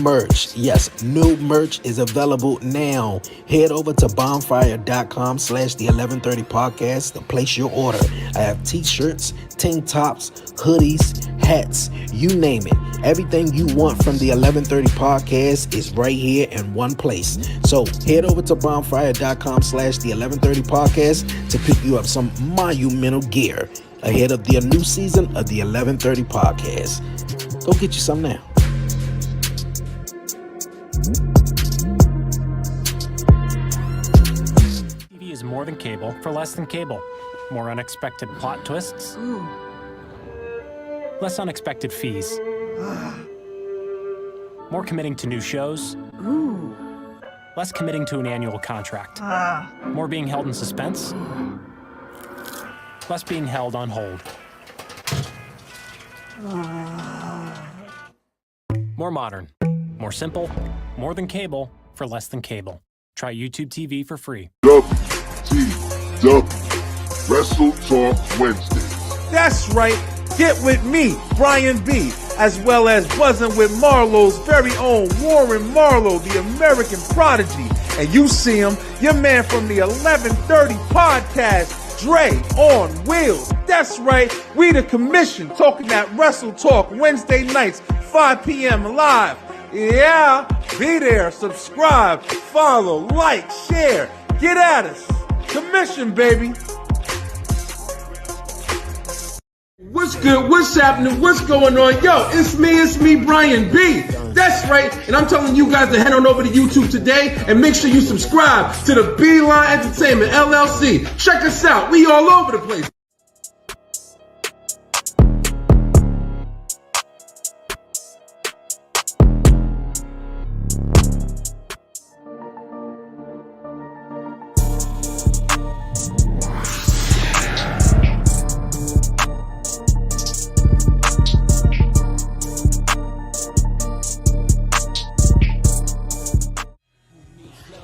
merch. Yes, new merch is available now. Head over to bonfire.com/the 1130 podcast to place your order. I have t-shirts, tank tops, hoodies, hats, you name it. Everything you want from the 1130 podcast is right here in one place. So head over to bonfire.com/the 1130 podcast to pick you up some monumental gear ahead of the new season of the 1130 podcast. Go get you some now. TV is more than cable for less than cable. More unexpected plot twists. Less unexpected fees. More committing to new shows. Less committing to an annual contract. More being held in suspense. Less being held on hold. More modern. More simple. More than cable for less than cable. Try YouTube TV for free. WTW Wrestle Talk Wednesday. That's right. Get with me, Brian B., as well as buzzing with Marlowe's very own Warren Marlowe, the American prodigy. And you see him, your man from the 1130 podcast, Dre on Wheels. That's right. We the commission talking that Wrestle Talk Wednesday nights, 5 p.m. live. Yeah, be there, subscribe, follow, like, share. Get at us. Commission, baby. What's good? What's happening? What's going on? Yo, it's me, Brian B. That's right. And I'm telling you guys to head on over to YouTube today and make sure you subscribe to the Beatdown Entertainment LLC. Check us out. We all over the place.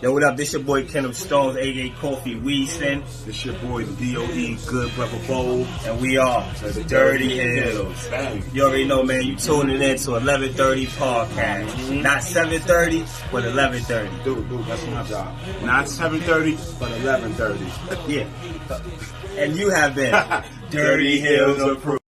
Yo, what up? This your boy Kenneth Stones, aka Coffee Weeson. This your boy DOE, Good Brother Bowl. And we are the Dirty Hills. You already know, man, you tuning in to 1130 podcast. Mm-hmm. Not 730, but 1130. Dude, that's my job. Not 7:30, but 11:30. Yeah. And you have been Dirty Hills approved.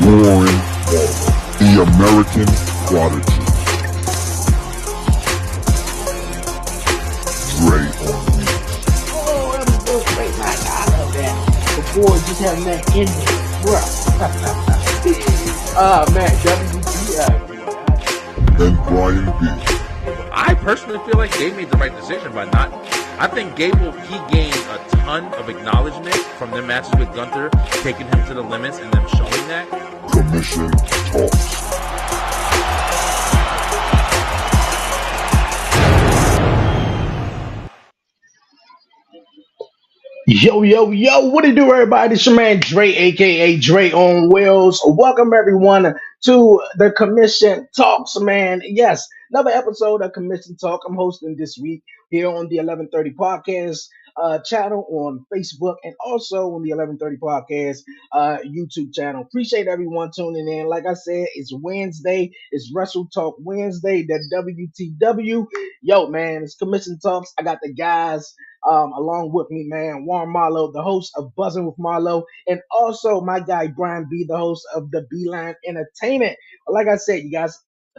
Warren Marlowe, the American prodigy. Dre on Wheels. Oh, that was so great. I love that. The boy just having that in there, bro. Man, WTF. And Brian B. I personally feel like they made the right decision by not. I think Gable, he gained a ton of acknowledgement from their matches with Gunther, taking him to the limits and them showing that. Commission Talks. Yo, what it do, everybody? It's your man Dre, aka Dre on Wheels. Welcome everyone to the Commission Talks, man. Yes, another episode of Commission Talk. I'm hosting this week here on the 1130 podcast channel on Facebook and also on the 1130 podcast YouTube channel. Appreciate everyone tuning in. Like I said, it's Wednesday. It's Wrestle Talk Wednesday, the WTW. Yo, man, it's Commission Talks. I got the guys along with me, man, Warren Marlowe, the host of Buzzing with Marlowe, and also my guy Brian B, the host of the Beeline Entertainment. Like I said, you guys,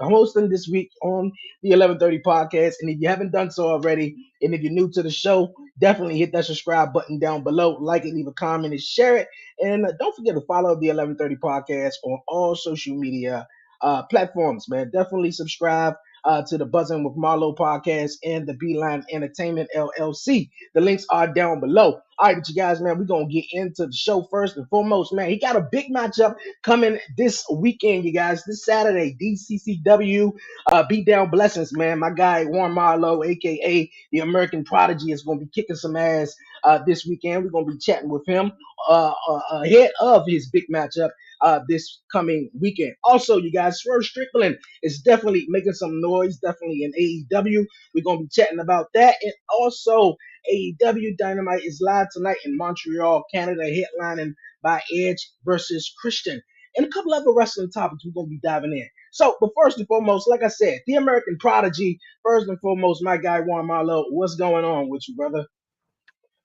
hosting this week on the 11:30 podcast. And if you haven't done so already, and if you're new to the show, definitely hit that subscribe button down below, like it, leave a comment, and share it. And don't forget to follow the 11:30 podcast on all social media platforms, man. Definitely subscribe to the Buzzing with Marlo podcast and the Beeline Entertainment LLC. The links are down below. All right, you guys, man, we're going to get into the show first and foremost, man. He got a big matchup coming this weekend, you guys. This Saturday, DCCW Beatdown Blessings, man. My guy, Warren Marlowe, a.k.a. the American Prodigy, is going to be kicking some ass this weekend. We're going to be chatting with him ahead of his big matchup this coming weekend. Also, you guys, Swerve Strickland is definitely making some noise, definitely in AEW. We're going to be chatting about that. And also, AEW Dynamite is live tonight in Montreal, Canada, headlining by Edge versus Christian. And a couple other wrestling topics we're going to be diving in. So, but first and foremost, like I said, the American Prodigy, first and foremost, my guy, Warren Marlowe, what's going on with you, brother?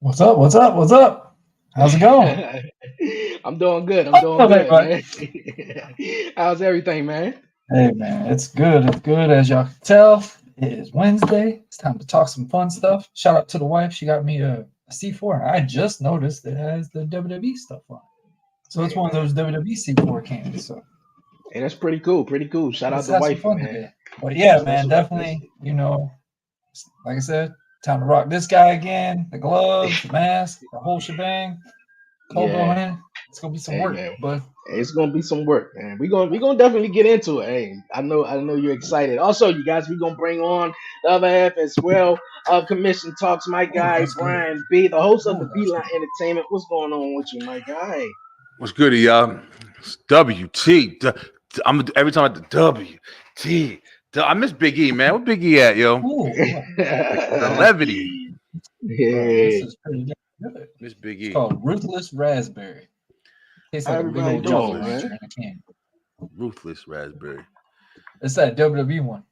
What's up? What's up? What's up? How's it going? I'm doing good. I'm doing good, man. How's everything, man? Hey, man, it's good. It's good. As y'all can tell, it is Wednesday. It's time to talk some fun stuff. Shout out to the wife. She got me a C4. And I just noticed it has the WWE stuff on it. So it's one of those WWE C4 cans. So. Hey, that's pretty cool. Pretty cool. Shout out to the wife, man. Today. But yeah, man, definitely, you know, like I said, time to rock this guy again. The gloves, the mask, the whole shebang. Man. It's gonna be some work, man. But it's gonna be some work, man. We're gonna definitely get into it. Hey, I know you're excited. Also, you guys, we're gonna bring on the other half as well of Commission Talks, my guy Brian B, the host of the Beeline Entertainment. What's going on with you, my guy? What's good, y'all? It's WT. I'm every time I WT. I miss Big E, man. Where Big E at, yo? The levity. Yeah. This is pretty good. Miss Big E. It's called Ruthless Raspberry. Tastes like a big old Jolly Rancher in a can. Ruthless Raspberry. It's that WWE one.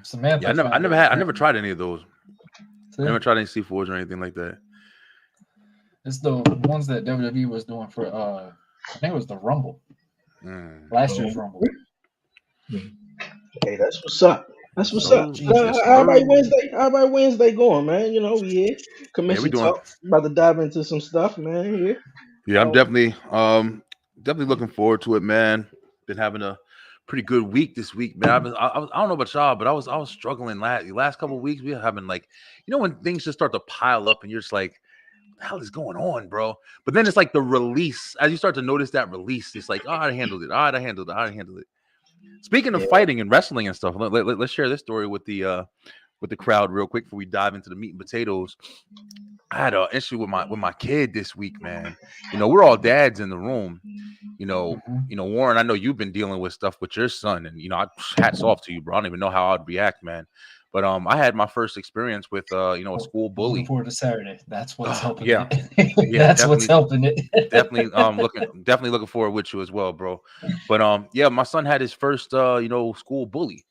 Samantha. Yeah, I never tried any of those. I never tried any C4s or anything like that. It's the ones that WWE was doing for I think it was the Rumble. Last year's Rumble. Hey, that's what's up. That's what's up. How about Wednesday going, man? You know, we Commission Talk. About to dive into some stuff, man. Yeah, I'm definitely looking forward to it, man. Been having a pretty good week this week, man. I don't know about y'all, but I was struggling last couple of weeks. We were having like, you know, when things just start to pile up and you're just like, what the hell is going on, bro? But then it's like the release. As you start to notice that release, it's like, I handled it. I handled it. Speaking of fighting and wrestling and stuff, let's share this story with the crowd real quick before we dive into the meat and potatoes. I had an issue with my kid this week, man. You know, we're all dads in the room. You know, Warren, I know you've been dealing with stuff with your son, and you know, hats off to you, bro. I don't even know how I'd react, man. But I had my first experience with a school bully. Looking forward to Saturday. That's what's helping. Yeah, that's what's helping it. definitely looking forward with you as well, bro. But yeah, my son had his first school bully.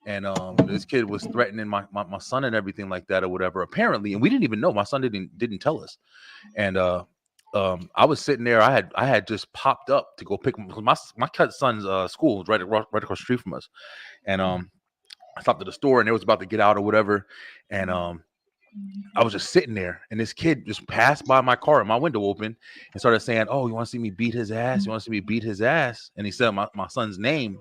And this kid was threatening my son and everything like that or whatever, apparently, and we didn't even know. My son didn't tell us. And I was sitting there. I had just popped up to go pick my son's school was right across the street from us. And I stopped at the store and it was about to get out or whatever. And I was just sitting there, and this kid just passed by my car and my window open and started saying, "Oh, you want to see me beat his ass? You want to see me beat his ass?" And he said my son's name.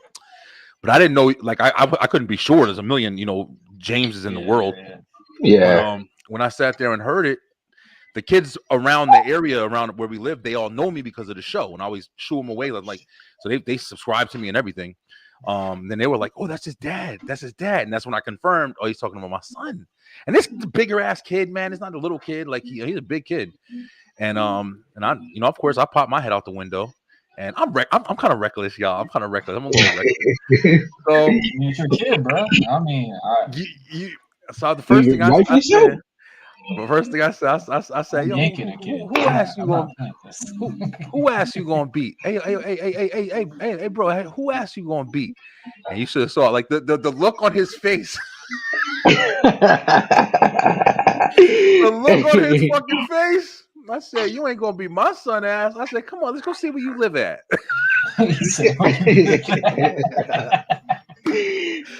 But I didn't know, like, I couldn't be sure. There's a million, Jameses in the world. Yeah. But, when I sat there and heard it, the kids around the area around where we live, they all know me because of the show. And I always shoo them away. Like, so they subscribe to me and everything. Then they were like, "Oh, that's his dad. That's his dad." And that's when I confirmed, oh, he's talking about my son. And this is a bigger ass kid, man. It's not a little kid. Like, he's a big kid. And I, of course, I popped my head out the window. And I'm kind of reckless, y'all. I'm kind of reckless. I'm a little reckless. So you're your kid, bro. I mean, so the first thing I said, yo, who asked you going? Who asked you going to beat? Hey, bro, who asked you going to beat? And you should have saw like the look on his face. The look on his fucking face. I said, "You ain't gonna be my son ass." I said, "Come on, let's go see where you live at."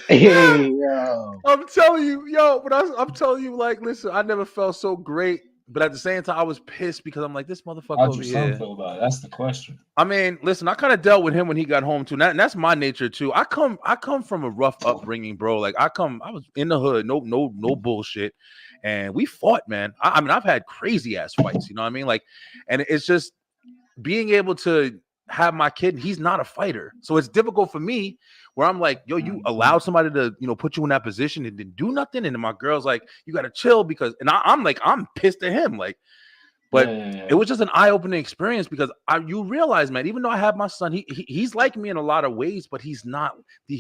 Hey, yo. I'm telling you, yo, but I'm telling you, like, listen, I never felt so great, but at the same time, I was pissed because I'm like, this motherfucker How'd over your son here. feel about it? That's the question. I mean, listen, I kind of dealt with him when he got home too, and that's my nature too. I come from a rough upbringing, bro. Like, I was in the hood, no bullshit, and we fought, man. I mean, I've had crazy ass fights, you know what I mean? Like, and it's just being able to have my kid. He's not a fighter, so it's difficult for me. Where I'm like, yo, you allowed somebody to, put you in that position and didn't do nothing. And then my girl's like, you got to chill because, and I'm like, I'm pissed at him. Like, but it was just an eye-opening experience because you realize, man, even though I have my son, he's like me in a lot of ways, but he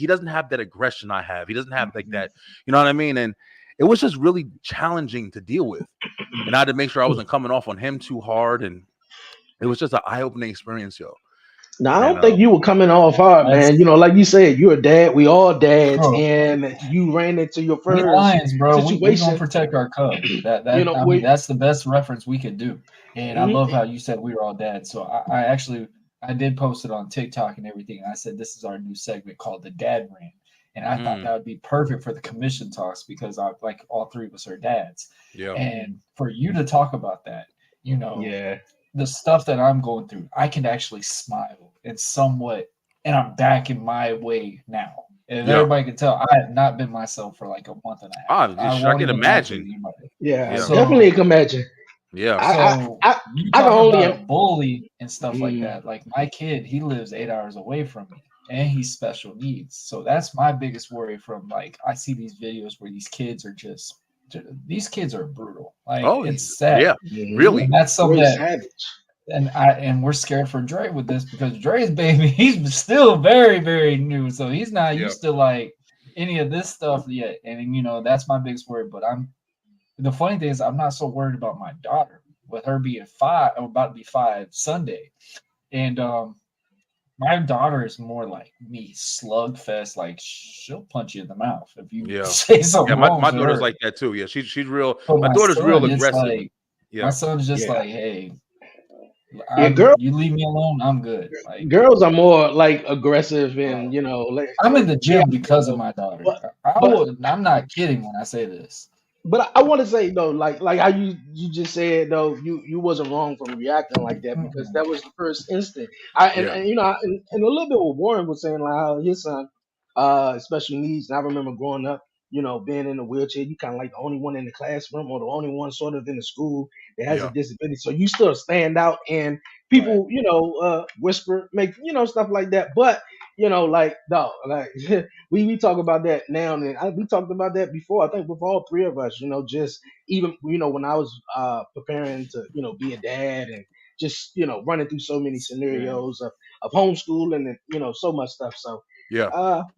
doesn't have that aggression I have. He doesn't have like that, you know what I mean? And it was just really challenging to deal with. And I had to make sure I wasn't coming off on him too hard. And it was just an eye-opening experience, yo. No, I don't think you were coming off hard, man. Like you said, you're a dad. We all dads, and you ran into your first lions, bro. situation. We gonna protect our cub. I mean, that's the best reference we could do. And I love how you said we were all dads. So I did post it on TikTok and everything. I said this is our new segment called the Dad Rant, and I thought that would be perfect for the commission talks because like all three of us are dads. Yeah. And for you to talk about that, the stuff that I'm going through, I can actually smile and somewhat, and I'm back in my way now. And everybody can tell I have not been myself for like a month and a half. I can imagine. So, definitely can imagine. Yeah. So I can only about a bully and stuff like that. Like my kid, he lives 8 hours away from me, and he's special needs. So that's my biggest worry. From like I see these videos where these kids are brutal. Like it's sad. Yeah, really. And that's something that, and we're scared for Dre with this because Dre's baby, he's still very, very new. So he's not used to like any of this stuff yet. And that's my biggest worry. But the funny thing is I'm not so worried about my daughter with her being 5, I'm about to be 5 Sunday. And my daughter is more like me, slugfest. Like she'll punch you in the mouth if you say something. Yeah, my daughter's like that too. Yeah, she's real. My daughter's real aggressive. My son's just like, hey, you leave me alone, I'm good. Like girls are more like aggressive and like I'm in the gym because of my daughter. I'm not kidding when I say this. But I want to say though, like how you just said though, you wasn't wrong from reacting like that because that was the first instinct. And a little bit what Warren was saying, like how his son, special needs. And I remember growing up, being in a wheelchair, you kind of like the only one in the classroom or the only one sort of in the school that has a disability. So you still stand out, and people, whisper, make stuff like that. But like dog, like we talk about that now, and we talked about that before. I think with all three of us, just even when I was preparing to be a dad and just running through so many scenarios of homeschooling and so much stuff. So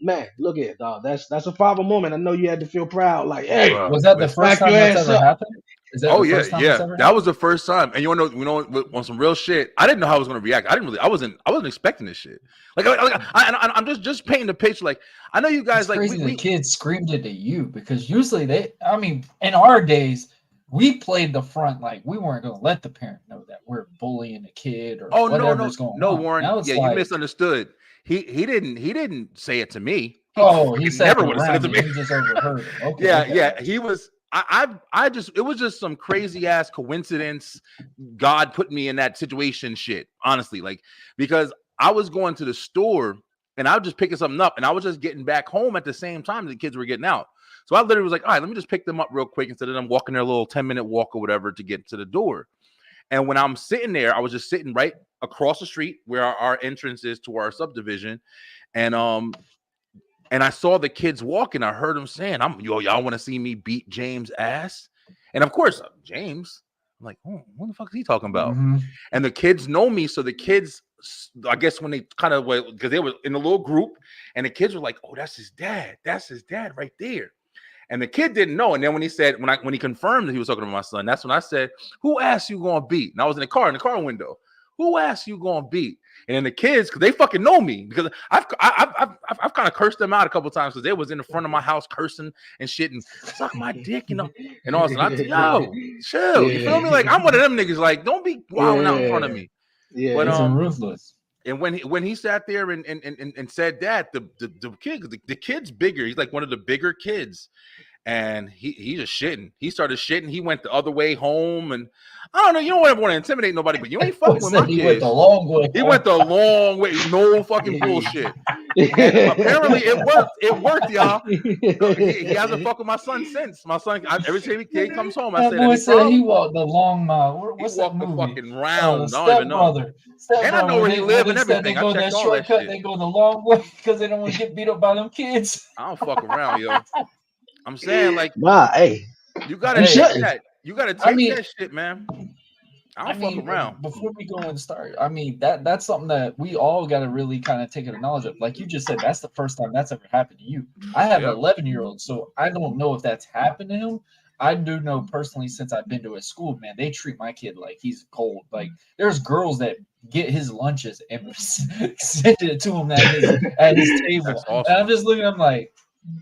man, look at it, dog. That's a father moment. I know you had to feel proud. Like, hey, was that the first time that's ever happened? That was the first time. And on some real shit, I didn't know how I was gonna react. I wasn't expecting this shit. Like I'm just painting the picture. Like I know you guys it's like the kids screamed it at you because usually in our days we played the front like we weren't gonna let the parent know that we're bullying a kid or whatever's going on. Warren. You misunderstood. He didn't say it to me. He said never would have said it to me. He just overheard him. Okay, He was. It was just some crazy ass coincidence. God put me in that situation, shit. Honestly, like because I was going to the store and I was just picking something up, and I was just getting back home at the same time the kids were getting out. So I literally was like, all right, let me just pick them up real quick instead of them walking their little 10-minute walk or whatever to get to the door. And when I'm sitting there, I was just sitting right across the street where our entrance is to our subdivision, and I saw the kids walking. I heard them saying, y'all want to see me beat James' ass? And of course, James, I'm like, oh, what the fuck is he talking about? Mm-hmm. And the kids know me. So the kids, I guess when they kind of, because they were in a little group, and the kids were like, oh, that's his dad. That's his dad right there. And the kid didn't know. And then when he said, when he confirmed that he was talking to my son, that's when I said, who asked you going to beat? And I was in the car window. Who asked you going to beat? And then the kids, because they fucking know me, because I've kind of cursed them out a couple of times because they was in the front of my house cursing and shit and suck my dick, and all of a sudden I said, yo, chill. You feel me? Like I'm one of them niggas. Like don't be wilding out in front of me. Yeah, but ruthless. And when he sat there and said that, the kid's bigger. He's like one of the bigger kids. And he just shitting. He started shitting. He went the other way home, and I don't know. You don't want to intimidate nobody, but you ain't fucking with my kids. He went the long way. He went the long way. No fucking bullshit. And apparently it worked. It worked, y'all. He hasn't fucked with my son since. My son, every time he comes home, I said he walked the long mile. What's he walked that the movie? fucking round. I don't even know. And I know where he lives and everything. They go that shortcut. They go the long way because they don't want to get beat up by them kids. I don't fuck around, yo. I'm saying, like, hey, you gotta take that. You gotta take that shit, man. I don't fuck around. Before we go and start, I mean that's something that we all got to really kind of take knowledge of. Like you just said, that's the first time that's ever happened to you. I have an 11-year-old, so I don't know if that's happened to him. I do know personally, since I've been to his school, man, they treat my kid like he's cold. Like there's girls that get his lunches and send it to him at his table. Awesome. And I'm just looking, I'm like,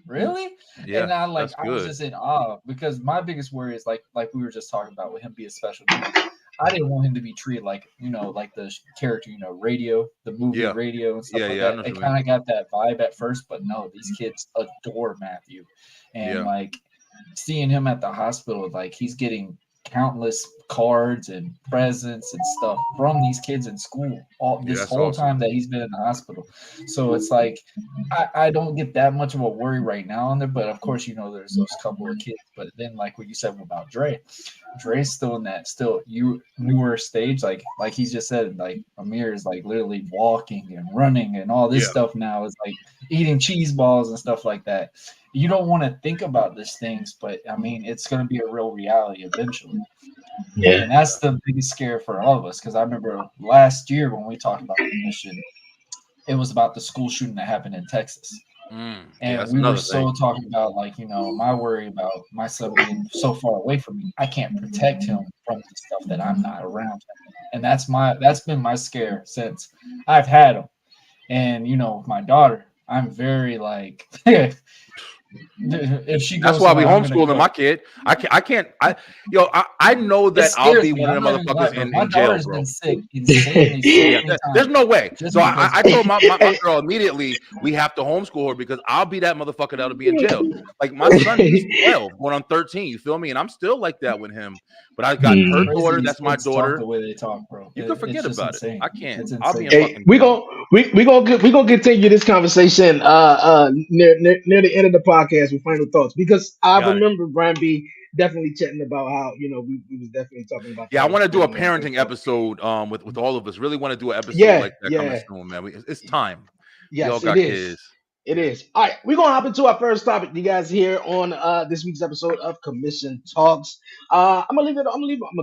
really? Yeah, and I was just in awe because my biggest worry is like we were just talking about with him being special needs. I didn't want him to be treated like, like the character, Radio, the movie Radio and stuff like that. It kind of got that vibe at first, but no, these kids adore Matthew. And like seeing him at the hospital, like he's getting countless cards and presents and stuff from these kids in school this whole time that he's been in the hospital. So it's like I don't get that much of a worry right now on there, but of course there's those couple of kids. But then like what you said about Dre's still in that newer stage, like he just said, like Amir is like literally walking and running and all this stuff now is like eating cheese balls and stuff like that. You don't want to think about these things, but I mean, it's going to be a real reality eventually. Yeah. And that's the biggest scare for all of us. Because I remember last year when we talked about the mission, it was about the school shooting that happened in Texas. And we were so talking about like, my worry about my son being so far away from me. I can't protect him from the stuff that I'm not around him. And that's been my scare since I've had him. And, my daughter, I'm very like... If she goes, that's why we homeschooling my kid. I know that I'll be one of the motherfuckers in jail, bro. Sick, there's no way. So I told my girl immediately we have to homeschool her because I'll be that motherfucker that'll be in jail. Like my son is 12, going on 13. You feel me? And I'm still like that with him. But I got her daughter. That's my daughter. The way they talk, bro. You can forget about it. I can't. I'll be in fucking. We gonna continue this conversation near the end of the podcast with final thoughts because I remember Brian B definitely chatting about how we was definitely talking about. Yeah, I want to do a parenting episode with all of us. Really want to do an episode like that coming soon, man. It's time. Yes, it is. Kids. It is. All right, we're gonna hop into our first topic, you guys, here on this week's episode of Commission Talks. I'm gonna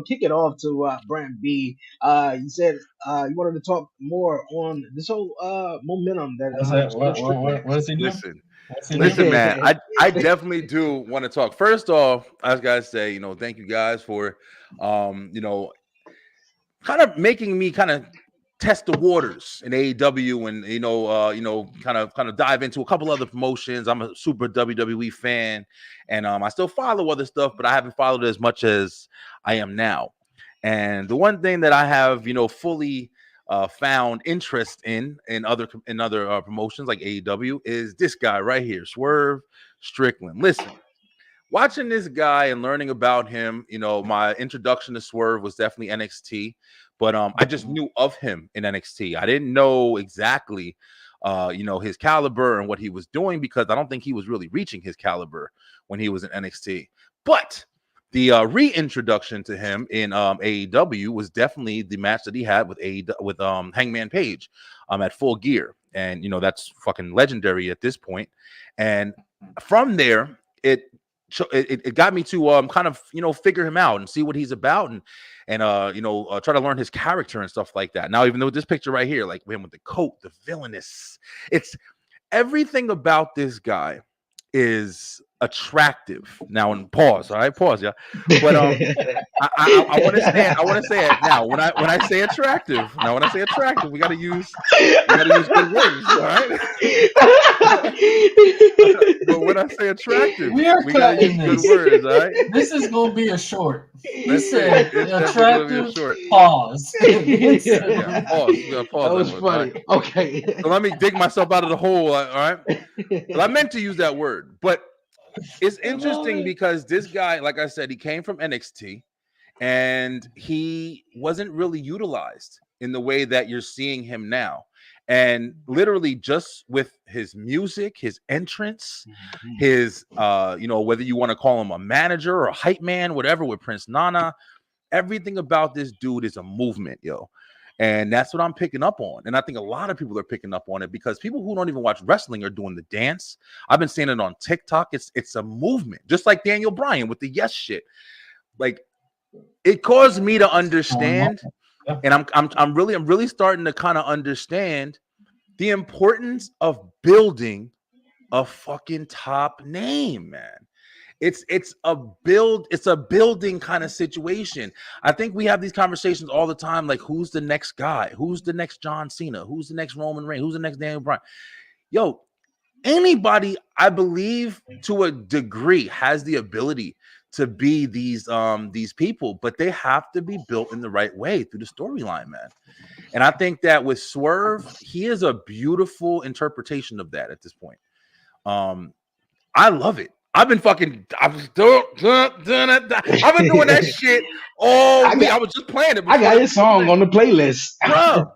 kick it off to Brand B. You said you wanted to talk more on this whole momentum that. What is he doing? Listen, man. I definitely do want to talk. First off, I was gonna say, thank you guys for, kind of making me kind of test the waters in AEW and kind of dive into a couple other promotions. I'm a super WWE fan, and I still follow other stuff, but I haven't followed it as much as I am now. And the one thing that I have fully found interest in other promotions like AEW is this guy right here, Swerve Strickland. Listen, watching this guy and learning about him, my introduction to Swerve was definitely NXT. But I just knew of him in NXT. I didn't know exactly, his caliber and what he was doing because I don't think he was really reaching his caliber when he was in NXT. But the reintroduction to him in AEW was definitely the match that he had with Hangman Page at Full Gear. And, that's fucking legendary at this point. And from there, it got me to kind of figure him out and see what he's about and try to learn his character and stuff like that. Now, even though this picture right here, like him with the coat, the villainous, it's everything about this guy is attractive. Now, and pause, all right, pause, yeah. But I want to say it now. When I say attractive, we gotta use good words, all right. But when I say attractive, we are gotta use good words, all right? This is gonna be a short. He It's said attractive. Pause. Yeah, pause. We gotta pause That was one, funny. right? Okay. So let me dig myself out of the hole. All right. But I meant to use that word, but it's interesting because this guy, like I said, he came from NXT and he wasn't really utilized in the way that you're seeing him now. And literally just with his music, his entrance, his whether you want to call him a manager or a hype man, whatever, with Prince Nana, everything about this dude is a movement, yo. And that's what I'm picking up on. And I think a lot of people are picking up on it because people who don't even watch wrestling are doing the dance. I've been seeing it on TikTok. It's a movement, just like Daniel Bryan with the yes shit. Like, it caused me to understand, and I'm really starting to kind of understand the importance of building a fucking top name, man. It's a building kind of situation. I think we have these conversations all the time, like who's the next guy, who's the next John Cena, who's the next Roman Reigns, who's the next Daniel Bryan. Yo, anybody, I believe, to a degree, has the ability to be these people, but they have to be built in the right way through the storyline, man. And I think that with Swerve, he is a beautiful interpretation of that at this point. I love it. I've been doing that shit all week. I was just playing it. I got your song on the playlist, bro.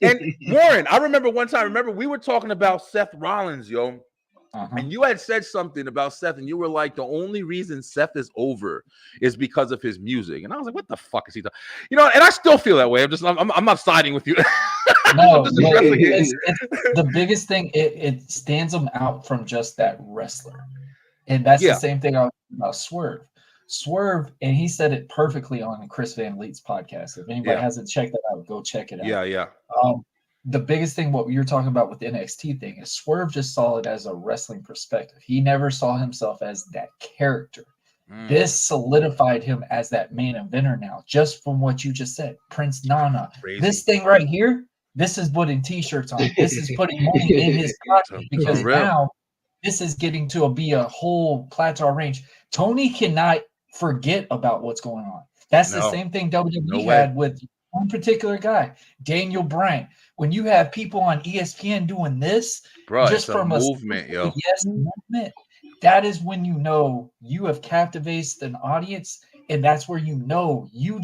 And Warren, I remember one time. We were talking about Seth Rollins, yo. And you had said something about Seth, and you were like, the only reason Seth is over is because of his music. And I was like, what the fuck is he talking? You know, and I still feel that way. I'm not siding with you. No, it's the biggest thing. It stands him out from just that wrestler. And that's the same thing about Swerve. Swerve, and he said it perfectly on Chris Van Vliet's podcast. If anybody hasn't checked that out, go check it out. Yeah. The biggest thing, what you're talking about with the NXT thing, is Swerve just saw it as a wrestling perspective. He never saw himself as that character. This solidified him as that main eventer now, just from what you just said. Prince Nana. Crazy. This thing right here, this is putting T-shirts on. This is putting money in his pocket because now this is getting to be a whole plateau range. Tony cannot forget about what's going on. That's the same thing WWE had with one particular guy, Daniel Bryan. When you have people on ESPN doing this, bro, just from a movement, movement, that is when you know you have captivated an audience, and that's where you know you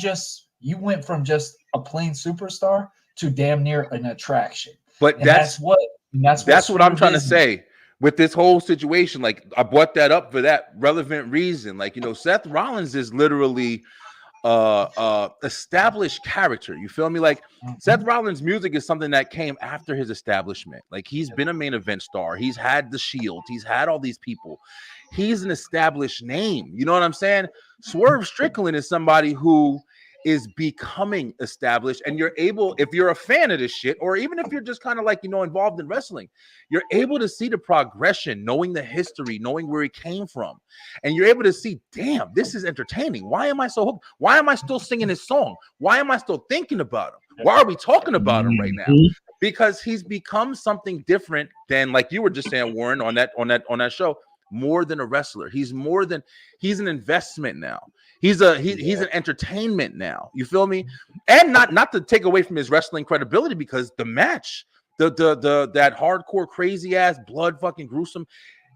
went from just a plain superstar to damn near an attraction. But that's what I'm trying to say with this whole situation. Like, I brought that up for that relevant reason. Like, you know, Seth Rollins is literally established character. You feel me? Like, Seth Rollins' music is something that came after his establishment. Like, he's been a main event star. He's had the Shield. He's had all these people. He's an established name. You know what I'm saying? Swerve Strickland is somebody who is becoming established, and you're able, if you're a fan of this shit, or even if you're just kind of like, you know, involved in wrestling, you're able to see the progression, knowing the history, knowing where he came from, and you're able to see, damn, this is entertaining. Why am I so hooked? Why am I still singing his song? Why am I still thinking about him? Why are we talking about him right now? Because he's become something different than, like you were just saying, Warren, on that show, more than a wrestler. He's an investment now. He's an entertainment now. You feel me? And not to take away from his wrestling credibility, because the match, that hardcore crazy ass blood fucking gruesome,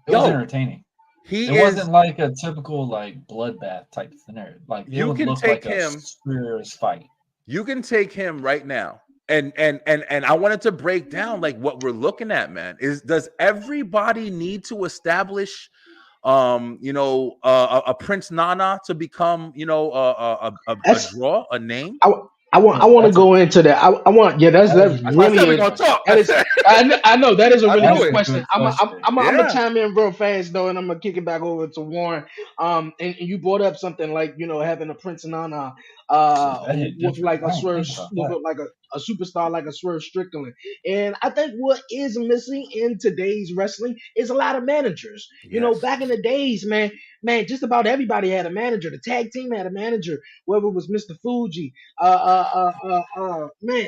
it was entertaining. It wasn't like a typical like bloodbath type scenario. Like, you can take him serious fight. You can take him right now. And I wanted to break down like what we're looking at, man. Does everybody need to establish a Prince Nana to become, a draw, a name? I want to go into that. I want that's really. I know that is a really good question. I'm gonna chime in real fast though, and I'm gonna kick it back over to Warren. And you brought up something like, having a Prince Nana with like a Swerve, with like a superstar like a Swerve Strickland. And I think what is missing in today's wrestling is a lot of managers. Yes. Back in the days, man, just about everybody had a manager. The tag team had a manager, whether it was Mr. Fuji,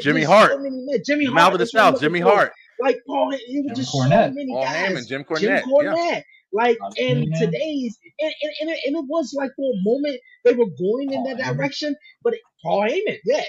Jimmy Hart, Jimmy Hart, Jimmy Hart. like Paul. It was Jim just so Cornette. many Paul guys. Heyman, Jim Jim Cornette. Yeah. Cornette. Like, and Yeah. today's, and it was like for a moment they were going in Paul that Heyman. direction, but Paul Heyman, yeah,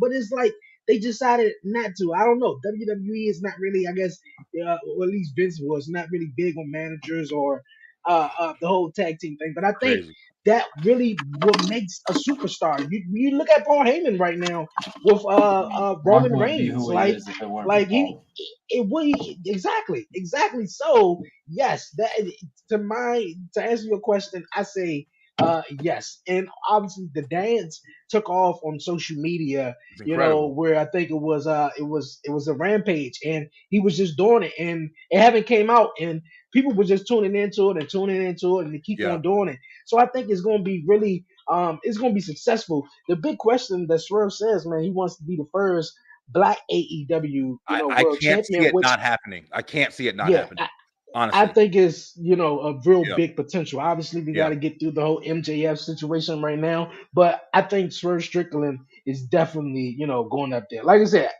but it's like they decided not to. I don't know. WWE is not really, I guess, or at least Vince was not really big on managers or the whole tag team thing. But I think Crazy. that really what makes a superstar. You look at Paul Heyman right now with Rock Roman wouldn't be Reigns, who he is if it weren't for he Paul. it would exactly. So yes, that to answer your question, I say yes, and obviously the dance took off on social media. It's incredible. Where I think it was a Rampage, and he was just doing it, and it haven't came out, and people were just tuning into it, and they keep on doing it. So I think it's going to be really it's going to be successful. The big question that Swerve says, man, he wants to be the first Black AEW I world can't see champion, it not happening. I can't see it not happening. Honestly, I think it's a real Yeah. big potential. Obviously, we Yeah. got to get through the whole MJF situation right now, but I think Swerve Strickland is definitely going up there. Like I said,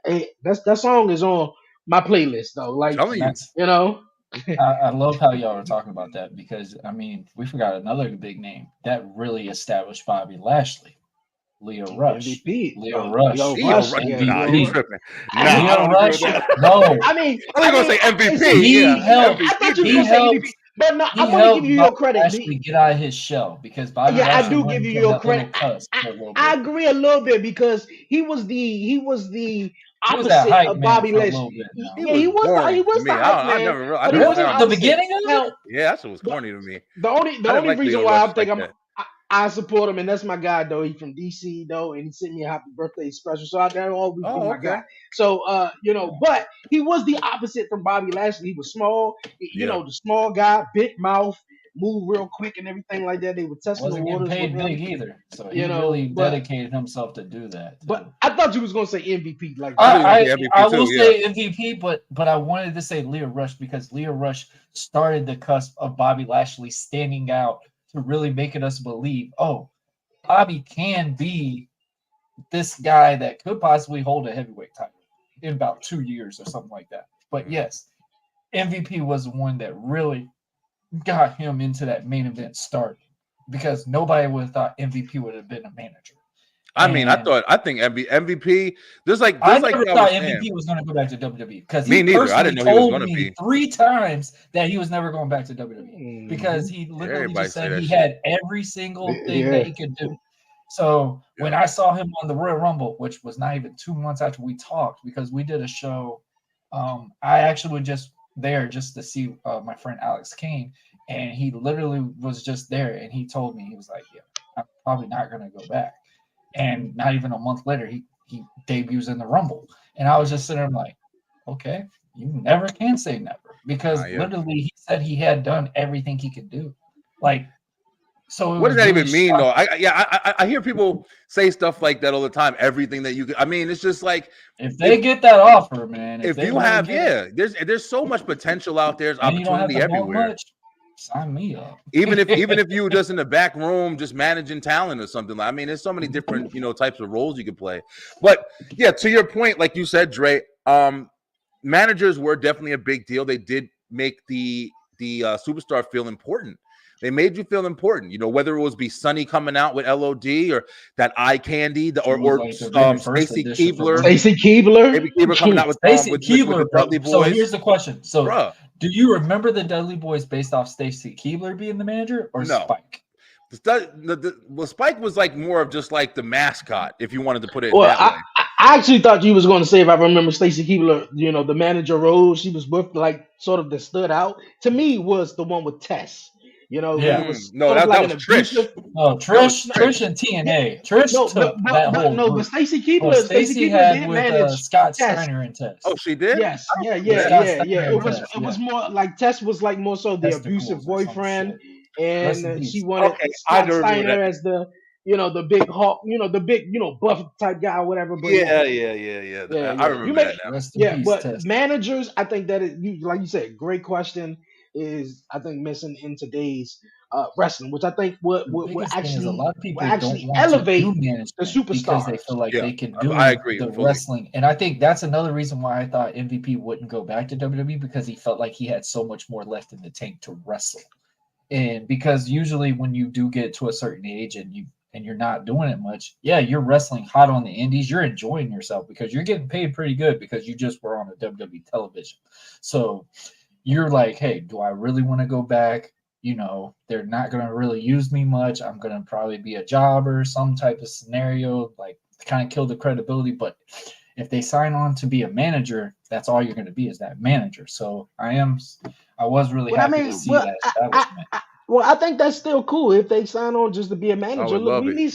that song is on my playlist though. Like telling you. That's, you know, I love how y'all are talking about that because I mean we forgot another big name that really established Bobby Lashley, Leo Rush. MVP. Leo Rush. Leo Rush. MVP. Nah, you tripping. Nah, Leo I don't Rush. agree with that. No. I mean, I was gonna say MVP. He Yeah, helped. I thought you He were gonna say helped. MVP, but no, He I'm gonna helped give you your Bobby credit. Lashley get out of his shell because Bobby Yeah, I Lashley do went give you from your that little credit. cuss for a little I bit. agree a little bit because he was the He was that opposite hype of man Bobby for a Lashley. little bit now. Yeah, he was boring to the me. hype I man, never. I but he never was the found The opposite. beginning of Now, it? Yeah, that shit was corny to me. the only I didn't like reason Leo why Rush I think like that. I support him, and that's my guy though. He's from DC though, and he sent me a happy birthday special, so that'll always be Oh, my okay. guy. So but he was the opposite from Bobby Lashley. He was small, Yeah. the small guy, big mouth, move real quick, and everything like that. They were testing Wasn't the getting waters with paid him. big either. So he really dedicated himself to do that. But I thought you was gonna say MVP. Like I MVP will too, say MVP, but I wanted to say Leo Rush because Leo Rush started the cusp of Bobby Lashley standing out to really making us believe, oh, Bobby can be this guy that could possibly hold a heavyweight title in about 2 years or something like that. But yes, MVP was the one that really got him into that main event start because nobody would have thought MVP would have been a manager. I mean, I think MVP. I never thought MVP was going to go back to WWE because me he neither. I didn't know he was going to be 3 times that he was never going back to WWE because he literally just said he had every single thing that he could do. So when I saw him on the Royal Rumble, which was not even 2 months after we talked, because we did a show, I actually was just there just to see my friend Alex Kane, and he literally was just there, and he told me, he was like, "Yeah, I'm probably not going to go back." And not even a month later, he debuts in the Rumble. And I was just sitting there like, okay, you never can say never. Because literally he said he had done everything he could do. Like, so what does that even mean though? I hear people say stuff like that all the time. Everything that you could, I mean, it's just like if they get that offer, man. If you have, there's so much potential out there. There's opportunity everywhere. Sign me up. even if you just in the back room just managing talent or something. I mean, there's so many different types of roles you can play. But yeah, to your point, like you said, Dre, managers were definitely a big deal. They did make the superstar feel important. They made you feel important, whether it was be Sonny coming out with LOD or that eye candy, or Stacy Keibler. Stacy Keibler. Maybe Keibler coming out with Keibler, the Dudley Boys. So here's the question. So do you remember the Dudley Boys based off Stacy Keibler being the manager or Spike? Well, Spike was like more of just like the mascot, if you wanted to put it that way. I actually thought you was going to say, if I remember Stacy Keibler, the manager role she was with, like sort of that stood out to me was the one with Tess. That was Trish. No, Trish and TNA. Trish took that whole group. But Stacy Keibler, Stacy had did with manage Scott Steiner and Tess. Oh, she did. Yes, yeah. It was more like Tess was like more so the abusive boyfriend, and she wanted Scott Steiner as the the big hawk, the big buff type guy or whatever. But yeah. I remember that now. But Tess. Managers, I think that is, like you said, great question. Is I think missing in today's wrestling, which I think would The biggest thing is a actually lot of people will actually don't want to elevate do the management because they superstars. feel like Yeah, they can do I agree the fully. wrestling. And I think that's another reason why I thought MVP wouldn't go back to WWE, because he felt like he had so much more left in the tank to wrestle. And because usually when you do get to a certain age and you're not doing it much, yeah, you're wrestling hot on the indies, you're enjoying yourself because you're getting paid pretty good because you just were on a WWE television. So you're like, hey, do I really want to go back? You know, they're not going to really use me much. I'm going to probably be a jobber, some type of scenario, like kind of kill the credibility. But if they sign on to be a manager, that's all you're going to be, is that manager. So I was really But I happy mean, to see well, that establishment. I think that's still cool if they sign on just to be a I manager. would Look, love we it. need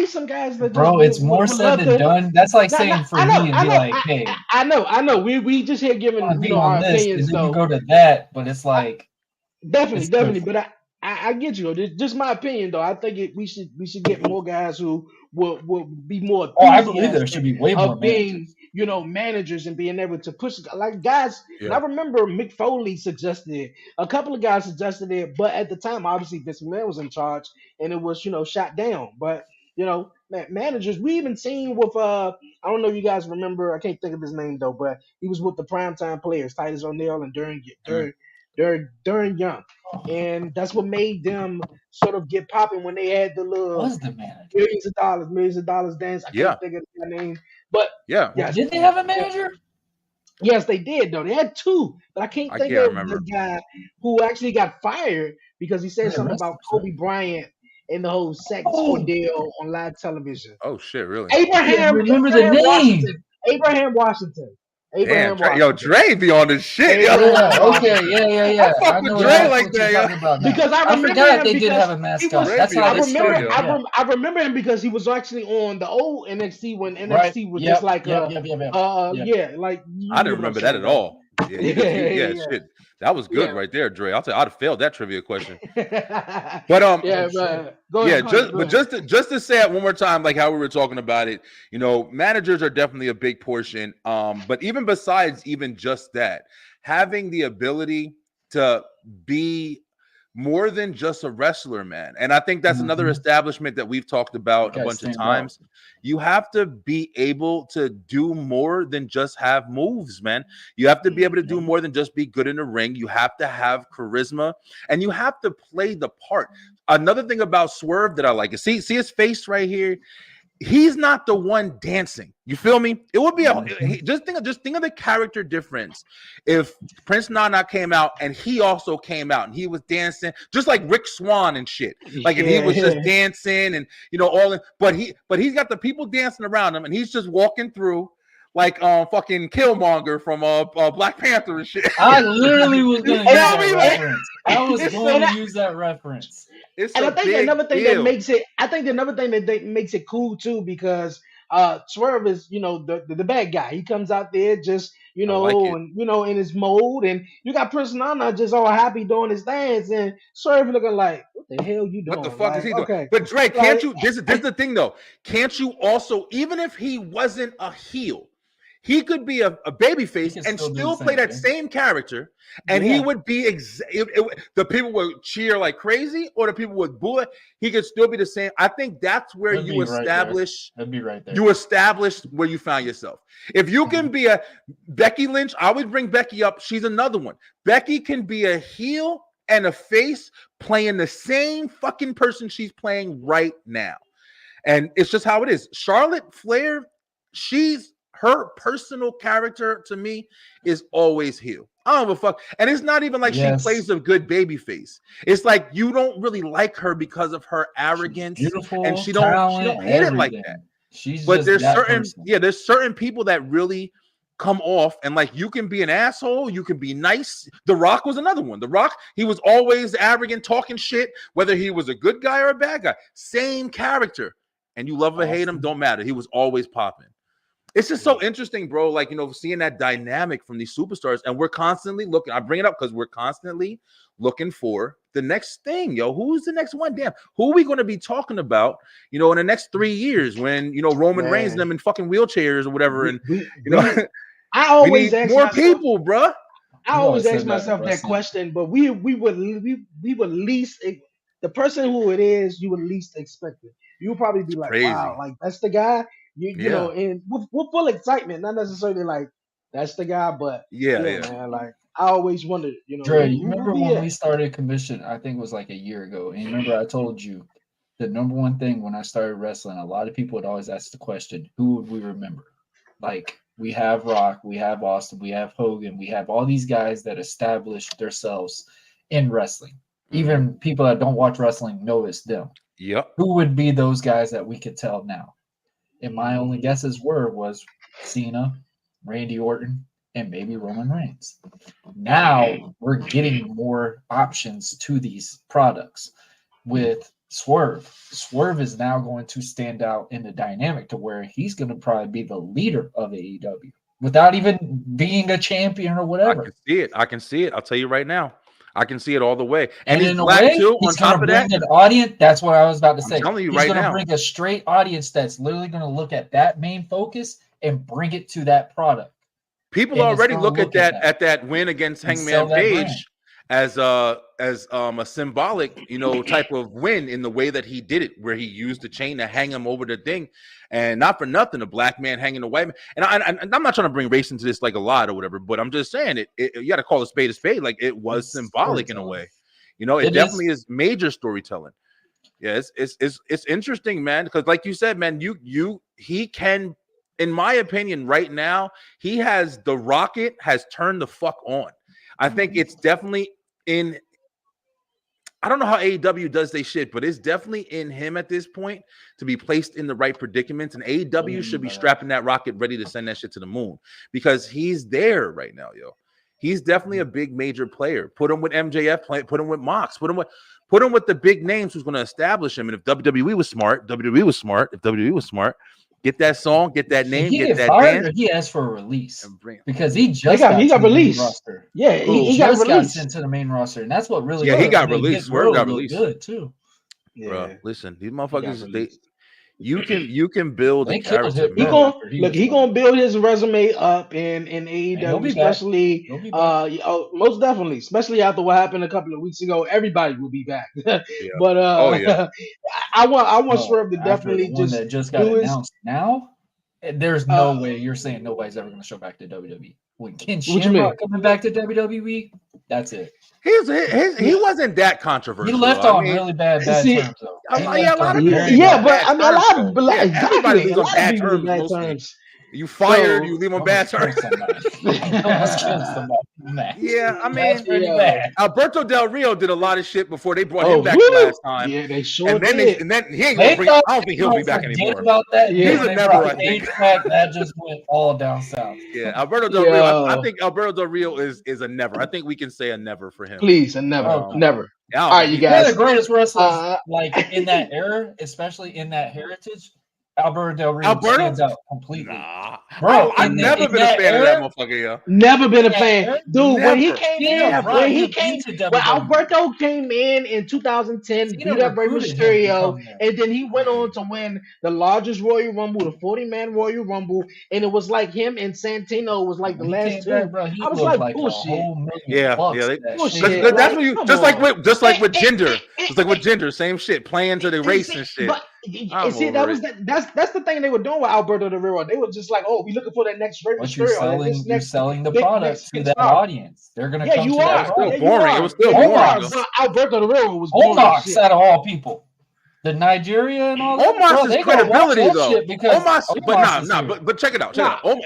some guys that Bro, just it's more would said love than to. done. That's like No, saying for I know, me and be like, hey, I know. We just here I giving want to be our on this, and opinions then you though. go to that, but it's like Definitely, it's definitely. different. But I get you. This just my opinion though. I think we should get more guys who will be more Oh, I believe there should enthusiastic be way more of being, managers. managers and being able to push like guys. And I Yeah. remember Mick Foley suggested it. A couple of guys suggested it, but at the time, obviously, Vince McMahon was in charge, and it was shot down. But managers, we even seen with I don't know if you guys remember. I can't think of his name though, but he was with the primetime players, Titus O'Neil and Darren Young, and that's what made them sort of get popping when they had the little Was the manager? millions of dollars dance. I Yeah. can't think of their name, but Yeah. yes, Did they have a manager? yes, they did though. They had two, but I can't I think can't of remember. the guy who actually got fired because he said Yeah, something rest about in Kobe peace. Bryant and the whole sex Oh, ordeal on live television. Oh shit, really? I can't remember the name. Abraham Washington. Damn, yo, Dre be on this shit, yo. Yeah, okay, yeah. I fuck I with know Dre exactly like what that, you're yo. talking about now. Because I remember forgot him they did because have a he mascot. was- That's how I they remember- started. Yeah. I remember him because he was actually on the old NXT when NXT Right. was Yep, just like yep. yeah, like you I get didn't what I'm remember that saying, at all. Yeah, Yeah. shit. That was good Yeah. right there, Dre. I'd have failed that trivia question. but Yeah, go ahead, go ahead. just to say it one more time, like how we were talking about it, managers are definitely a big portion. But even besides even just that, having the ability to be more than just a wrestler, man. And I think that's another establishment that we've talked about a bunch of times. You have to be able to do more than just have moves, man. You have to be able to do more than just be good in the ring. You have to have charisma and you have to play the part. Another thing about Swerve that I like is see his face right here. He's not the one dancing. You feel me? It would be just think of the character difference if Prince Nana came out and he also came out and he was dancing just like Rick Swan and shit. Like and he was just dancing and but he's got the people dancing around him and he's just walking through like fucking Killmonger from Black Panther and shit. I literally was going to use that reference. I was going to use that reference. And I think another thing that makes it cool too, because Swerve is the bad guy. He comes out there just in his mode, and you got Prince Nana just all happy doing his dance, and Swerve looking like, what the hell you doing? What the fuck is he doing? Okay. But Drake, can't you? This is the thing though. Can't you also, even if he wasn't a heel, he could be a baby face and still play that same character, and he would be the people would cheer like crazy, or the people would boo it. He could still be the same. I think that's where you establish. That'd be right there. You establish where you found yourself. If you can be a Becky Lynch, I would bring Becky up. She's another one. Becky can be a heel and a face playing the same fucking person she's playing right now, and it's just how it is. Charlotte Flair, her personal character to me is always heel. I don't give a fuck. And it's not even like she plays a good baby face. It's like you don't really like her because of her arrogance. She's beautiful, and she don't hit it like that. But there's there's certain people that really come off, and like you can be an asshole, you can be nice. The Rock was another one. The Rock, he was always arrogant, talking shit, whether he was a good guy or a bad guy. Same character. And you love or hate him, don't matter. He was always popping. It's just so interesting, bro. Like, seeing that dynamic from these superstars, and we're constantly looking. I bring it up because we're constantly looking for the next thing, yo. Who's the next one? Damn, who are we going to be talking about, in the next 3 years when Roman Reigns and them in fucking wheelchairs or whatever, and I always ask more myself, people, bro. I always ask myself that question, but we would least the person who it is, you would least expect it. You'll probably be like, Crazy. wow, like that's the guy. You Yeah. know, and with full excitement, not necessarily like that's the guy, but Yeah, yeah, yeah. man. Like I always wondered, you know, Dre, you who remember be when it? we started commission? I think it was like a year ago. And you remember I told you the number one thing when I started wrestling, a lot of people would always ask the question, who would we remember? Like we have Rock, we have Austin, we have Hogan, we have all these guys that established themselves in wrestling. Even people that don't watch wrestling know it's them. Yep. Who would be those guys that we could tell now? And my only guesses was Cena, Randy Orton, and maybe Roman Reigns. Now we're getting more options to these products with Swerve. Swerve is now going to stand out in the dynamic to where he's going to probably be the leader of AEW without even being a champion or whatever. I can see it. I can see it. I'll tell you right now. I can see it all the way. And he's in a black way, too. he's On top going of to that, bring an audience. That's what I was about to say. I'm telling you He's right going to now. bring a straight audience that's literally going to look at that main focus and bring it to that product. People And it's already gonna look look at that win against and sell Hangman that brand. Page as a symbolic, type of win in the way that he did it, where he used the chain to hang him over the thing, and not for nothing, a black man hanging a white man. And I'm not trying to bring race into this like a lot or whatever, but I'm just saying it you got to call a spade a spade. Like it was It's symbolic in a way. It It definitely is major storytelling. Yeah, it's interesting, man, because like you said, man, he can, in my opinion, right now, the rocket has turned the fuck on. I think it's definitely in. I don't know how AEW does they shit, but it's definitely in him at this point to be placed in the right predicaments, and AEW should be strapping that rocket ready to send that shit to the moon because he's there right now, yo. He's definitely a big major player. Put him with MJF, put him with Mox, put him with the big names who's going to establish him. And if WWE was smart, If WWE was smart, get that song, get that name, He get that fired dance. or he asked for a release because he just he got to the main released. roster. Yeah, he got just released. got sent to the main roster, and that's what really. Yeah, he got made released. Hit Swerve Row got look released. good too. Yeah. Bro, listen, these motherfuckers, you can build They a killed character. He He gonna build his resume up in he'll AEW, be back. especially He'll be back. most definitely, especially after what happened a couple of weeks ago. Everybody will be back. Yeah. But Oh yeah. I want Swerve to After definitely the one just that just got do his. announced now, there's no way you're saying nobody's ever going to show back to WWE. When Ken What you mean? Shamrock coming back to WWE, that's it. He wasn't that controversial. He left on really bad terms, though. A lot of people Yeah, but I mean, a lot of everybody exactly, leaves a on lot bad of people terms. bad Mostly. terms. You fired, So- you leave on bad terms. Yeah, I mean, That's pretty bad. Alberto Del Rio did a lot of shit before they brought him back woo! last time. Yeah, they sure and then did. and then he ain't They gonna bring. thought I don't think he'll be back forget anymore. about that. Yeah. He's a never, I think. That just went all down south. Yeah, Alberto Del Rio. I think Alberto Del Rio is a never. I think we can say a never for him. Please, and never, never. Yeah, All right, you One guys. of the greatest wrestlers, like in that era, especially in that heritage, Alberto Del Rio stands out completely. Nah, Bro, I've never been a fan of that motherfucker, yo. Never been a fan, dude. When he Never. came Yeah, in, bro, when he he came, beat the when WWE. Alberto came in 2010, Cena beat up Rey recruited him to Mysterio, come there. and then he went on to win the largest Royal Rumble, the 40-man Royal Rumble, and it was like him and Santino was like the When he last came two. back, bro, he I was looked like, a bullshit. whole million Yeah, bucks yeah. for that Bullshit. shit. That's Like, what you come just like on. with gender. Just like with gender, same shit. Playing to the race and shit. But I'm see, over that's the thing they were doing with Alberto Del Rio. They were just like, oh, we looking for that next Rey But you're Mysterio, selling, you're selling the big product to Mexican that star. audience. They're gonna Yeah, come you to are. that still product. boring. It was still Yeah, you boring, are. though. But Alberto Del Rio was boring. Omos shit. out of all people. The Nigeria and all that. Bro, Omos' they gonna watch credibility that though. shit because Omos, but Omos is here. but check it out.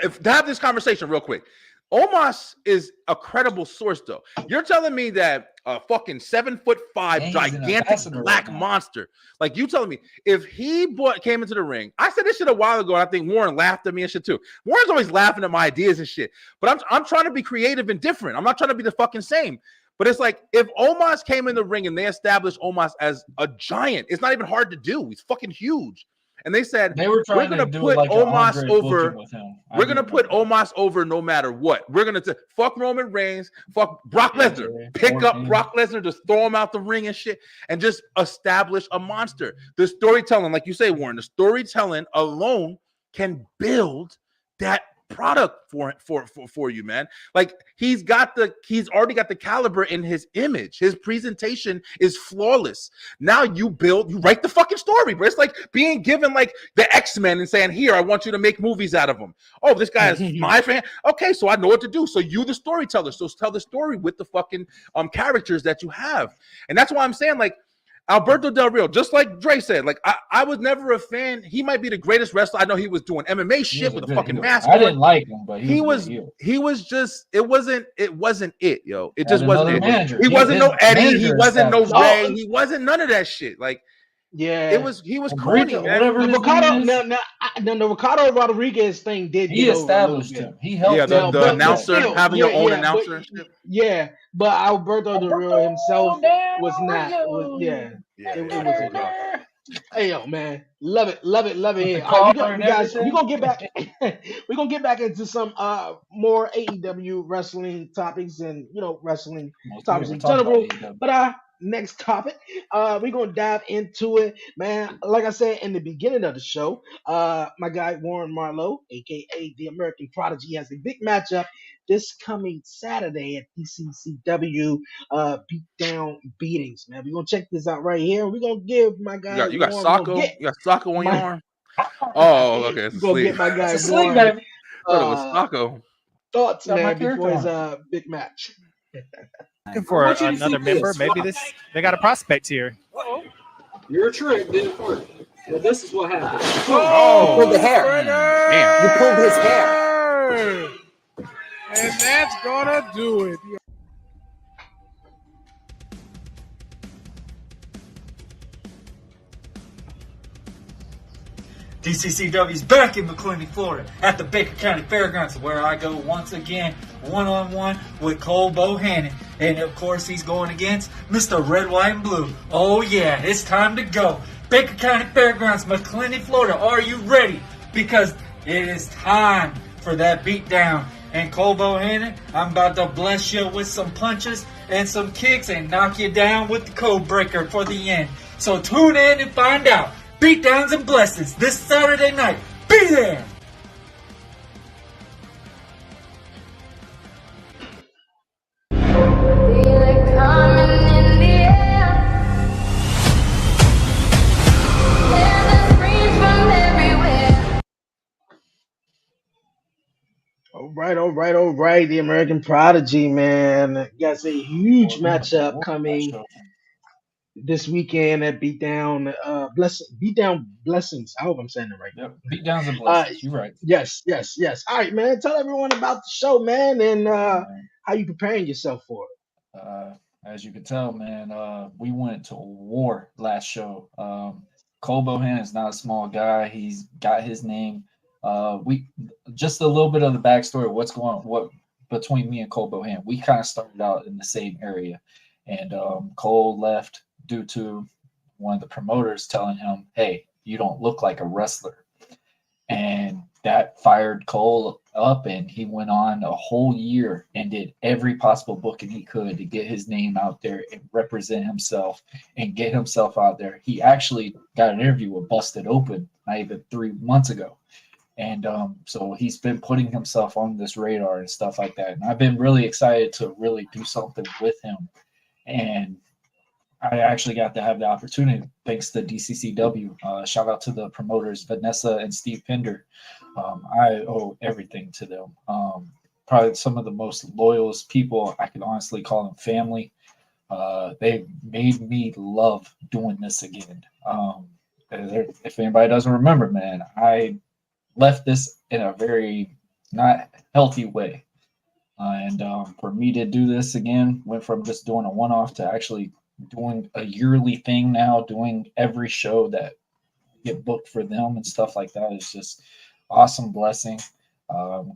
If to have this conversation real quick, Omos is a credible source though. You're telling me that a fucking 7'5" He's an gigantic ambassador black right now. monster, like you telling me, if he came into the ring, I said this shit a while ago, and I think Warren laughed at me and shit too. Warren's always laughing at my ideas and shit, but I'm trying to be creative and different. I'm not trying to be the fucking same. But it's like if Omos came in the ring and they established Omos as a giant, it's not even hard to do. He's fucking huge. And they said They were we're trying gonna to do put like Omos Andre over. booking with him. We're gonna put Omos over no matter what. We're gonna fuck Roman Reigns, fuck Brock Lesnar, pick up Brock Lesnar, just throw him out the ring and shit, and just establish a monster. The storytelling, like you say, Warren, the storytelling alone can build that product for you, man. Like he's already got the caliber in his image. His presentation is flawless. Now you write the fucking story, bro. It's like being given like the X-Men and saying, here, I want you to make movies out of them. Oh, this guy is my fan. Okay, so I know what to do. So you the storyteller. So tell the story with the fucking characters that you have. And that's why I'm saying, like, Alberto Del Rio, just like Dre said, like I was never a fan. He might be the greatest wrestler. I know he was doing MMA shit with a fucking mask. I didn't like him, but he was just it wasn't it, yo. It just wasn't it. Manager. He wasn't no Eddie. He wasn't no Ray. He wasn't none of that shit. Like, yeah, he was corny, man. The Ricardo Rodriguez thing did. He established him. He helped. Yeah, the announcer having your own announcer and shit. Yeah, but Alberto Del Rio himself was not. It wasn't. Hey yo, man, love it here. Guys, we're gonna get back. We're gonna get back into some more AEW wrestling topics and wrestling topics in general. But next topic, we're gonna dive into it, man. Like I said in the beginning of the show, my guy Warren Marlowe, aka the American Prodigy, has a big matchup this coming Saturday at DCCW Beatdown Beatings, man. We're gonna check this out right here. We're gonna give my guy you got Socko on your arm. Oh, okay. It's gonna get my guy Warren. It was Socko. Thoughts, man, before his big match. Looking for another member. Maybe they got a prospect here. Uh-oh. Your trick didn't work. Well, this is what happened. You pulled the hair. Damn. You pulled his hair. And that's gonna do it. DCCW's back in McClenny, Florida at the Baker County Fairgrounds, where I go once again one-on-one with Cole Bohannon. And of course he's going against Mr. Red, White, and Blue. Oh yeah, it's time to go. Baker County Fairgrounds, McClenny, Florida. Are you ready? Because it is time for that beatdown. And Cole Bohannon, I'm about to bless you with some punches and some kicks and knock you down with the code breaker for the end. So tune in and find out. Beatdowns and blessings this Saturday night. Be there! All right. The American Prodigy, man. Got a huge matchup coming this weekend at Beatdown. Beatdown Blessings. I hope I'm saying it right. Yep. Beatdowns and Blessings. You're right. Yes. All right, man. Tell everyone about the show, man, and how you preparing yourself for it. As you can tell, man, we went to war last show. Cole Bohannon is not a small guy. He's got his name. We just a little bit of the backstory of what's going on between me and Cole Bohannon. We kind of started out in the same area, and Cole left due to one of the promoters telling him, "Hey, you don't look like a wrestler," and that fired Cole up, and he went on a whole year and did every possible booking he could to get his name out there and represent himself and get himself out there. He actually got an interview with Busted Open not even 3 months ago. And so he's been putting himself on this radar and stuff like that. And I've been really excited to really do something with him. And I actually got to have the opportunity thanks to DCCW. Shout out to the promoters, Vanessa and Steve Pinder. I owe everything to them. Probably some of the most loyalist people. I can honestly call them family. They made me love doing this again. If anybody doesn't remember, man, I left this in a very not healthy way. And for me to do this again, went from just doing a one-off to actually doing a yearly thing now, doing every show that get booked for them and stuff like that is just awesome blessing.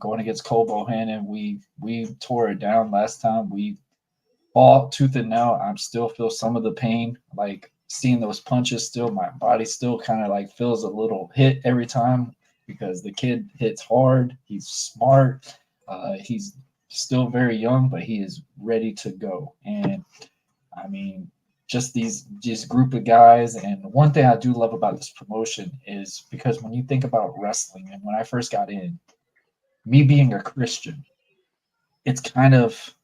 Going against Cole Bohannon, we tore it down last time. We fought tooth and nail. I still feel some of the pain, like seeing those punches still, my body still kind of like feels a little hit every time because the kid hits hard. He's smart. He's still very young, but he is ready to go. And I mean, just these group of guys. And one thing I do love about this promotion is because when you think about wrestling, and when I first got in, me being a Christian, it's kind of,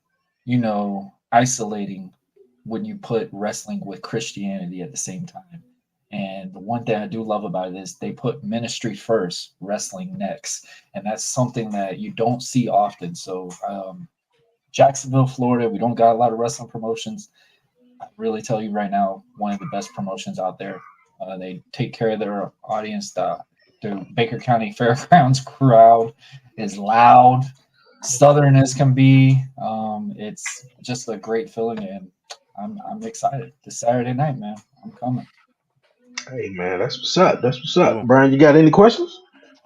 isolating when you put wrestling with Christianity at the same time. And the one thing I do love about it is they put ministry first, wrestling next. And that's something that you don't see often. So Jacksonville, Florida, we don't got a lot of wrestling promotions. I really tell you right now, one of the best promotions out there. They take care of their audience. The Baker County Fairgrounds crowd is loud, southern as can be. It's just a great feeling, and I'm excited. This Saturday night, man, I'm coming. Hey man, that's what's up. That's what's up. Cool. Brian, you got any questions?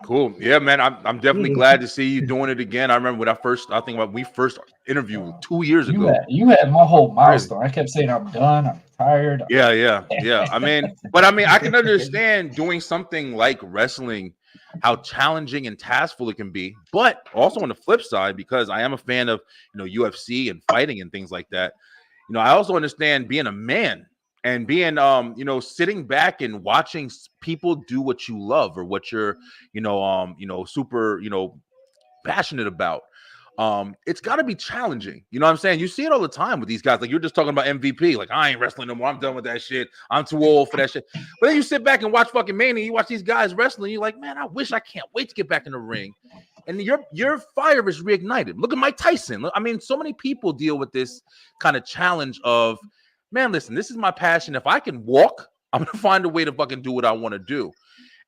Cool. Yeah, man. I'm definitely glad to see you doing it again. I remember when we first interviewed 2 years ago. You had my whole milestone. I kept saying I'm done. I'm tired. Yeah. I mean, I can understand doing something like wrestling, how challenging and taskful it can be. But also on the flip side, because I am a fan of UFC and fighting and things like that. I also understand being a man. And being, sitting back and watching people do what you love or what you're, super, passionate about. It's got to be challenging. You know what I'm saying? You see it all the time with these guys. Like you're just talking about MVP. Like I ain't wrestling no more. I'm done with that shit. I'm too old for that shit. But then you sit back and watch fucking Mania. You watch these guys wrestling. You're like, man, I can't wait to get back in the ring. And your fire is reignited. Look at Mike Tyson. I mean, so many people deal with this kind of challenge of, man, listen, this is my passion. If I can walk, I'm going to find a way to fucking do what I want to do.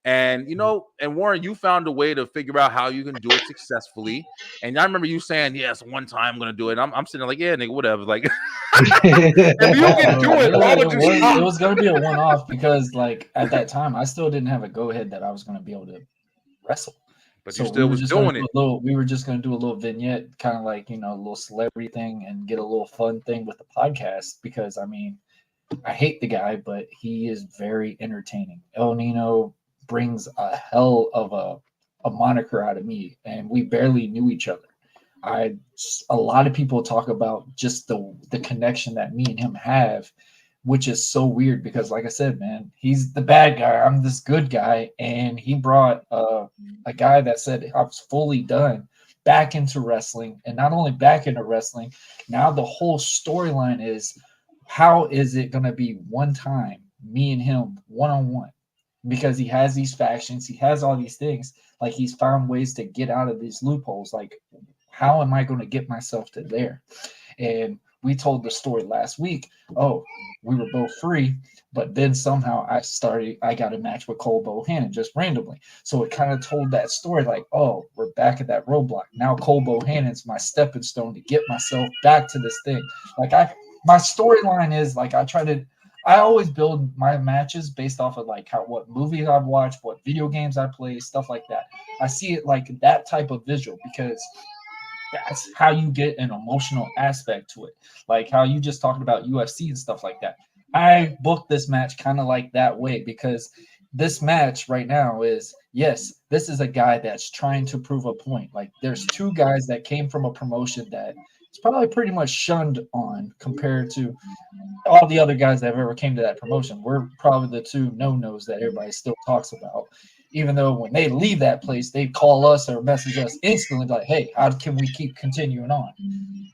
And, and Warren, you found a way to figure out how you can do it successfully. And I remember you saying, yes, one time I'm going to do it. And I'm sitting there like, yeah, nigga, whatever. Like, if you can do it, why would you stop? It was going to be a one-off because, like, at that time, I still didn't have a go-ahead that I was going to be able to wrestle. But so you still was doing it. We were just going to do a little vignette, kind of like, a little celebrity thing and get a little fun thing with the podcast because, I mean, I hate the guy, but he is very entertaining. El Nino brings a hell of a moniker out of me, and we barely knew each other. A lot of people talk about just the connection that me and him have, which is so weird because, like I said, man, he's the bad guy. I'm this good guy. And he brought a guy that said I was fully done back into wrestling. And not only back into wrestling, now the whole storyline is how is it going to be one time, me and him one-on-one? Because he has these factions. He has all these things. Like he's found ways to get out of these loopholes. Like, how am I going to get myself to there? And we told the story last week. Oh, we were both free, but then somehow I got a match with Cole Bohannon just randomly. So it kind of told that story like, oh, we're back at that roadblock. Now Cole Bohannon's my stepping stone to get myself back to this thing. Like my storyline is like I always build my matches based off of like what movies I've watched, what video games I play, stuff like that. I see it like that type of visual because that's how you get an emotional aspect to it. Like how you just talking about UFC and stuff like that. I booked this match kind of like that way because this match right now is, yes, this is a guy that's trying to prove a point. Like there's two guys that came from a promotion that it's probably pretty much shunned on compared to all the other guys that have ever came to that promotion. We're probably the two no-nos that everybody still talks about. Even though when they leave that place, they call us or message us instantly like, hey, how can we keep continuing on?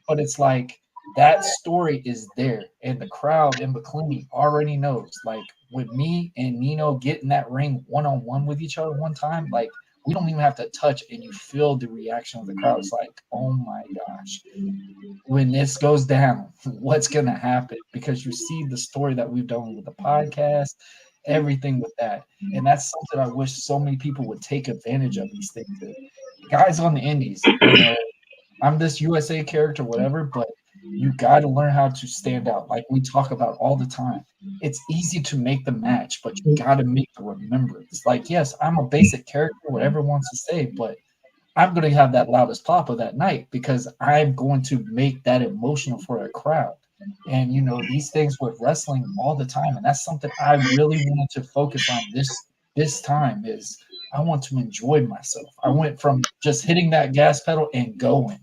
But it's like that story is there. And the crowd in McLean already knows. Like with me and Nino getting that ring one-on-one with each other one time, like we don't even have to touch and you feel the reaction of the crowd. It's like, oh my gosh, when this goes down, what's going to happen? Because you see the story that we've done with the podcast, everything with that. And that's something I wish so many people would take advantage of these things. Guys on the indies, I'm this USA character, whatever, but you got to learn how to stand out. Like we talk about all the time. It's easy to make the match, but you got to make the remembrance. Like, yes, I'm a basic character, whatever wants to say, but I'm going to have that loudest papa that night because I'm going to make that emotional for a crowd. And, these things with wrestling all the time. And that's something I really wanted to focus on this time is I want to enjoy myself. I went from just hitting that gas pedal and going.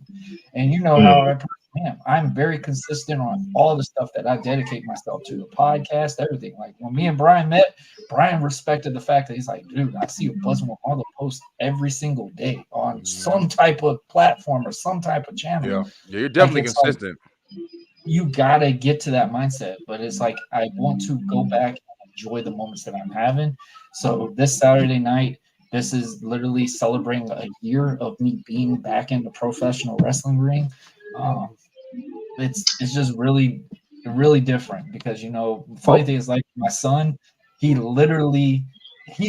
And how I man, I'm very consistent on all the stuff that I dedicate myself to, the podcast, everything. Like when me and Brian met, Brian respected the fact that he's like, dude, I see you buzzing with all the posts every single day on some type of platform or some type of channel. Yeah, you're definitely like, consistent. You gotta get to that mindset, but it's like I want to go back and enjoy the moments that I'm having. So this Saturday night, this is literally celebrating a year of me being back in the professional wrestling ring. It's just really different because funny thing is, like, my son, he's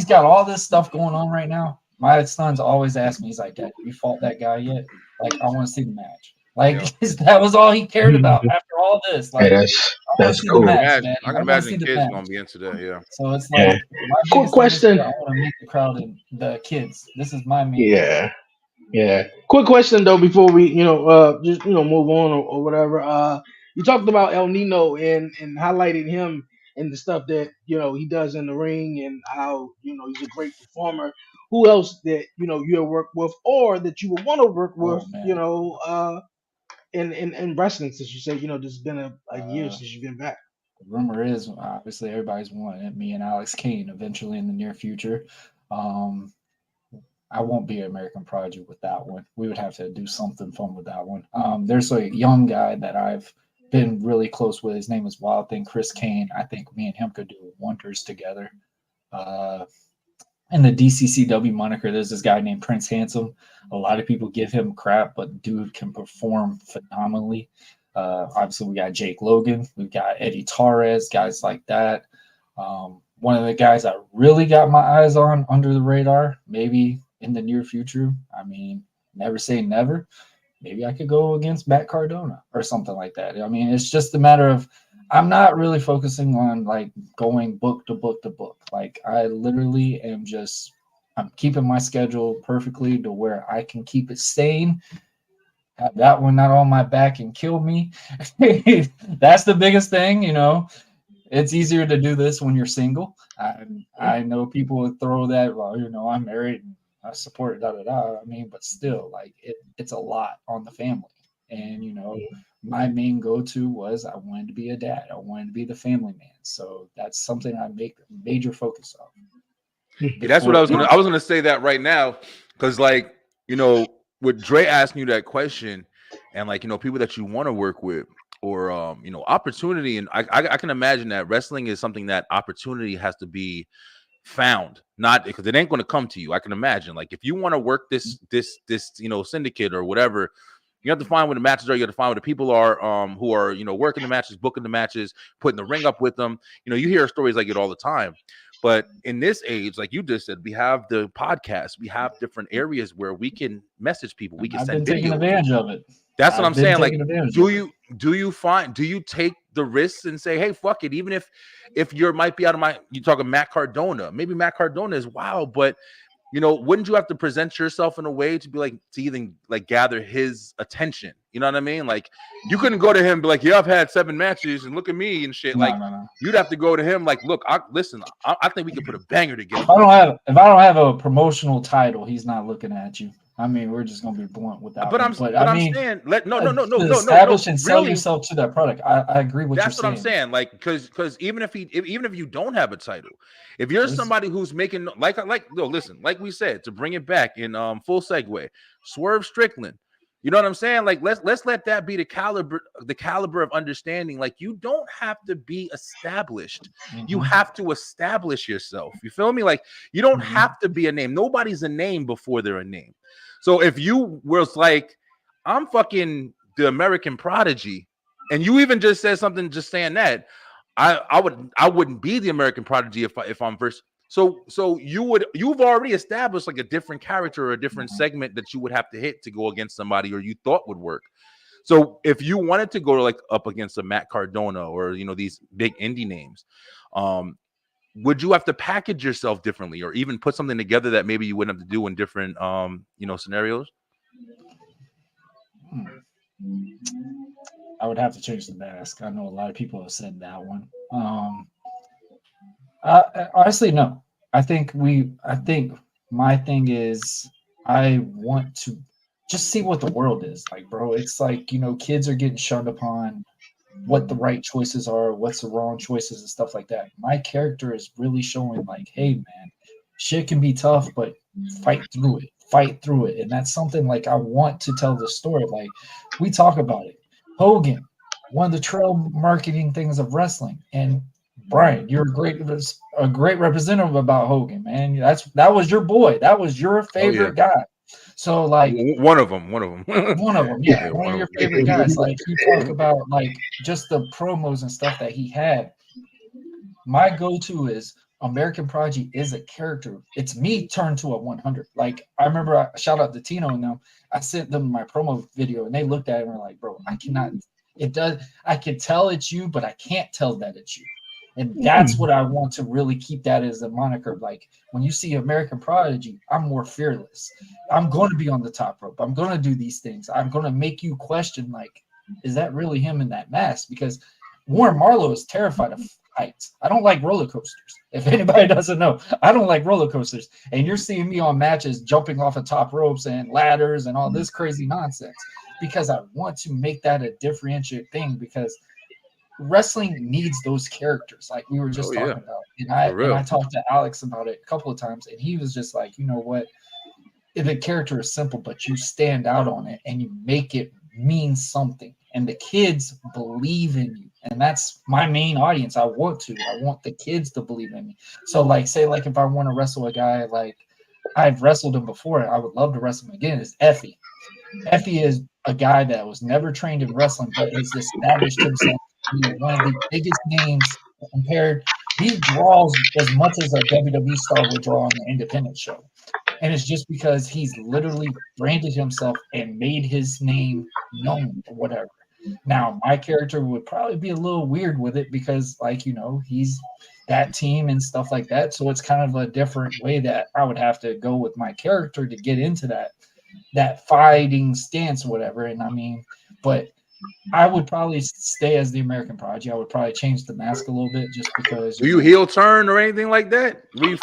got all this stuff going on right now. My son's always asking me, he's like, Dad, you fought that guy yet? Like, I want to see the match. Like, that was all he cared about after all this. Like, that's cool. I can imagine kids gonna be into that. Yeah. So it's like, my quick question. I want to make the crowd and the kids. This is my main. Yeah. Quick question though, before we, just move on or whatever. You talked about El Nino and highlighted him and the stuff that he does in the ring and how he's a great performer. Who else that you have worked with or that you would want to work with? In wrestling, since you said this has been a year since you've been back. The rumor is, obviously, everybody's wanting me and Alex Kane eventually in the near future. I won't be an American Prodigy with that one. We would have to do something fun with that one. There's a young guy that I've been really close with. His name is Wild Thing, Chris Kane. I think me and him could do wonders together. And the DCCW moniker, there's this guy named Prince Handsome. A lot of people give him crap, but dude can perform phenomenally. Obviously, we got Jake Logan. We've got Eddie Torres, guys like that. One of the guys I really got my eyes on under the radar, maybe in the near future. I mean, never say never. Maybe I could go against Matt Cardona or something like that. I mean, it's just a matter of, I'm not really focusing on like going book to book to book. Like, I literally am I'm keeping my schedule perfectly to where I can keep it sane, have that one not on my back and kill me. That's the biggest thing, It's easier to do this when you're single. I know people would throw that, well, I'm married and I support I mean, but still, like, it's a lot on the family. And, my main go-to was I wanted to be a dad. I wanted to be the family man. So that's something I make a major focus on. Yeah, that's what I was gonna say that right now, because like, with Dre asking you that question, and like, people that you want to work with, or opportunity, and I can imagine that wrestling is something that opportunity has to be found, not because it ain't going to come to you. I can imagine, like, if you want to work this syndicate or whatever, you have to find where the matches are. You have to find where the people are who are working the matches, booking the matches, putting the ring up with them. You hear stories like it all the time. But in this age, like you just said, we have the podcast. We have different areas where we can message people. We can I've send been taking videos. advantage of it. That's what I'm saying. Like, do you take the risks and say, hey, fuck it, even if you might be out of you talking Matt Cardona, maybe Matt Cardona is wild, but wouldn't you have to present yourself in a way to be like, to even like gather his attention? You know what I mean? Like, you couldn't go to him and be like, yeah, I've had 7 matches and look at me and shit. No. You'd have to go to him like, look, I think we could put a banger together. If I don't have a promotional title, he's not looking at you. I mean, we're just gonna be blunt with that. I'm saying, establish and sell yourself to that product. I agree with you. That's what I'm saying. Like, because even if you don't have a title, if you're somebody who's making listen, like we said, to bring it back in full segue, Swerve Strickland. You know what I'm saying? Like, let's let that be the caliber of understanding. Like, you don't have to be established. Mm-hmm. You have to establish yourself. You feel me? Like, you don't have to be a name. Nobody's a name before they're a name. So if you was like, I'm fucking the American Prodigy, and you even just said something just saying that, I wouldn't be the American Prodigy if I'm first. So you've already established like a different character or a different segment that you would have to hit to go against somebody or you thought would work. So if you wanted to go like up against a Matt Cardona or these big indie names, would you have to package yourself differently or even put something together that maybe you wouldn't have to do in different scenarios? I would have to change the mask. I know a lot of people have said that one. Honestly, no. I think my thing is I want to just see what the world is like, bro. It's like, kids are getting shunned upon what the right choices are, what's the wrong choices and stuff like that. My character is really showing like, hey man, shit can be tough, but fight through it. And that's something like I want to tell the story. Like we talk about it. Hogan, one of the trail marketing things of wrestling. And Brian, you're a great representative about Hogan, man. That was your boy. That was your favorite guy. So like one of them, yeah, one of your favorite guys. Like you talk about like just the promos and stuff that he had. My go-to is American Prodigy is a character. It's me turned to a 100. Like I remember, shout out to Tino and them. I sent them my promo video and they looked at it and were like, "Bro, I cannot. It does. I can tell it's you, but I can't tell that it's you." And that's what I want to really keep that as a moniker. Like when you see American Prodigy, I'm more fearless. I'm going to be on the top rope. I'm going to do these things. I'm going to make you question, like, is that really him in that mask? Because Warren Marlowe is terrified of heights. I don't like roller coasters. If anybody doesn't know, I don't like roller coasters. And you're seeing me on matches jumping off of top ropes and ladders and all this crazy nonsense because I want to make that a differentiated thing because wrestling needs those characters like we were just talking about. And I talked to Alex about it a couple of times and he was just like, you know what? The character is simple, but you stand out on it and you make it mean something. And the kids believe in you. And that's my main audience. I want the kids to believe in me. So like, say like if I want to wrestle a guy, like I've wrestled him before, I would love to wrestle him again, is Effie. Effie is a guy that was never trained in wrestling, but has established himself to be one of the biggest names compared. He draws as much as a WWE star would draw on the independent show. And it's just because he's literally branded himself and made his name known or whatever. Now, my character would probably be a little weird with it because, like, he's that team and stuff like that. So it's kind of a different way that I would have to go with my character to get into that fighting stance or whatever. And I mean, but I would probably stay as the American Prodigy. I would probably change the mask a little bit just because. Do you heel turn or anything like that? I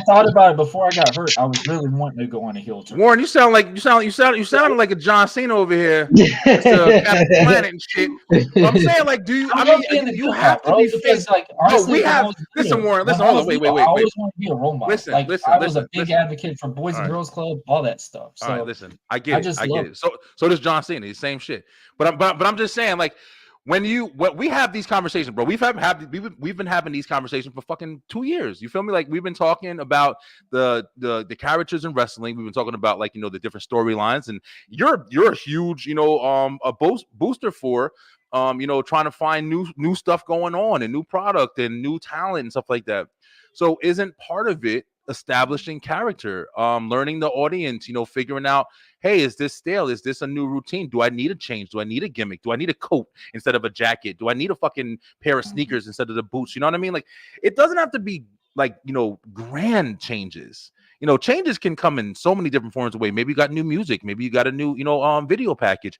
thought about it before I got hurt. I was really wanting to go on a heel turn. Warren, you sound like a John Cena over here. Captain Planet and shit. I'm saying, like, do you? I mean, you have to be fit. Like, honestly, we have. Listen, Warren. Listen, hold on. Wait. I always want to be a role model. Listen. I was a big advocate for Boys and Girls Club, all that stuff. So, all right, listen. I get it. So does John Cena. The same shit. But I'm just saying, like, when we have these conversations, bro, we've been having these conversations for fucking 2 years. You feel me? Like we've been talking about the characters in wrestling. We've been talking about like the different storylines, and you're a huge a booster for trying to find new stuff going on and new product and new talent and stuff like that. So isn't part of it establishing character, learning the audience, figuring out, hey, is this stale? Is this a new routine? Do I need a change? Do I need a gimmick? Do I need a coat instead of a jacket? Do I need a fucking pair of sneakers instead of the boots? You know what I mean? Like, it doesn't have to be like, grand changes. Changes can come in so many different forms of way. Maybe you got new music. Maybe you got a new, video package.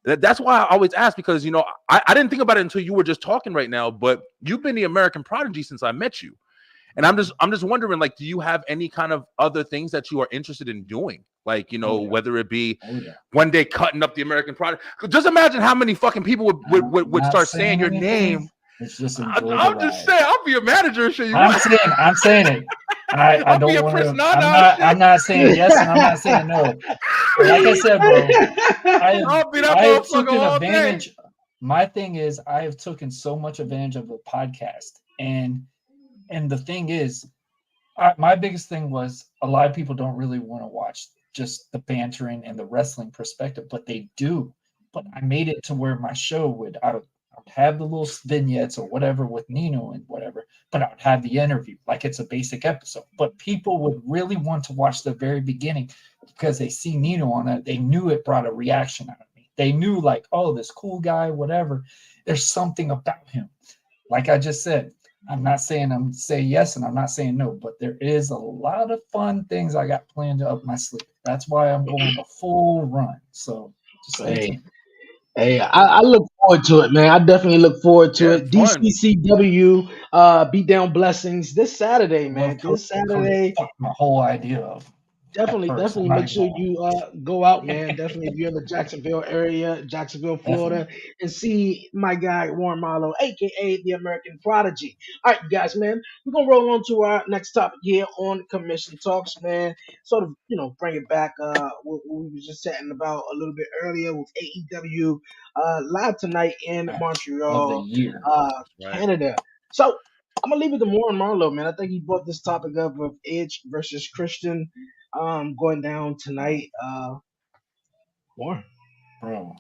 That's why I always ask, because, I didn't think about it until you were just talking right now, but you've been the American Prodigy since I met you. And I'm just wondering, like, do you have any kind of other things that you are interested in doing? Like, whether it be one day cutting up the American Prodigy. Just imagine how many fucking people would start saying your name. It's just I'm just saying, I'll be a manager and shit. I'm saying it. I don't want to. I'm not saying yes and I'm not saying no. Like I said, bro, I have taken advantage. My thing is, I have taken so much advantage of the podcast, and the thing is, my biggest thing was a lot of people don't really want to watch just the bantering and the wrestling perspective, but they do. But I made it to where my show would have the little vignettes or whatever with Nino and whatever, but I would have the interview like it's a basic episode. But people would really want to watch the very beginning because they see Nino on it. They knew it brought a reaction out of me. They knew like, oh, this cool guy, whatever. There's something about him. Like I just said, I'm not saying I'm saying yes and I'm not saying no, but there is a lot of fun things I got planned up my sleeve. That's why I'm going a full run. So just stay tuned. Hey, I look forward to it, man. I definitely look forward to it. DCCW, Beatdown Blessings this Saturday, man. This Saturday. My whole idea of. Definitely make sure you go out, man. Definitely if you're in the Jacksonville area, Jacksonville, Florida, and see my guy Warren Marlowe, aka the American Prodigy. All right, guys, man, we're gonna roll on to our next topic here on Commission Talks, man. Sort of, bring it back. What we were just chatting about a little bit earlier with AEW live tonight in of the Montreal, year. Canada. So I'm gonna leave it to Warren Marlowe, man. I think he brought this topic up of Edge versus Christian going down tonight. Warren. Bro,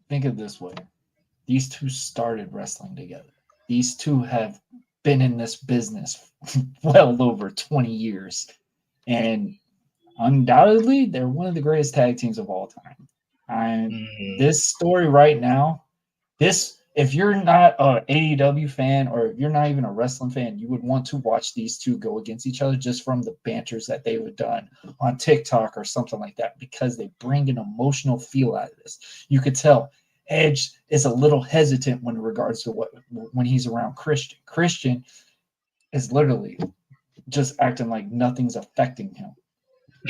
think of it this way. These two started wrestling together. These two have been in this business well over 20 years. And undoubtedly, they're one of the greatest tag teams of all time. This story right now, if you're not an AEW fan or if you're not even a wrestling fan, you would want to watch these two go against each other just from the banters that they would done on TikTok or something like that, because they bring an emotional feel out of this. You could tell Edge is a little hesitant when regards to when he's around Christian. Christian is literally just acting like nothing's affecting him.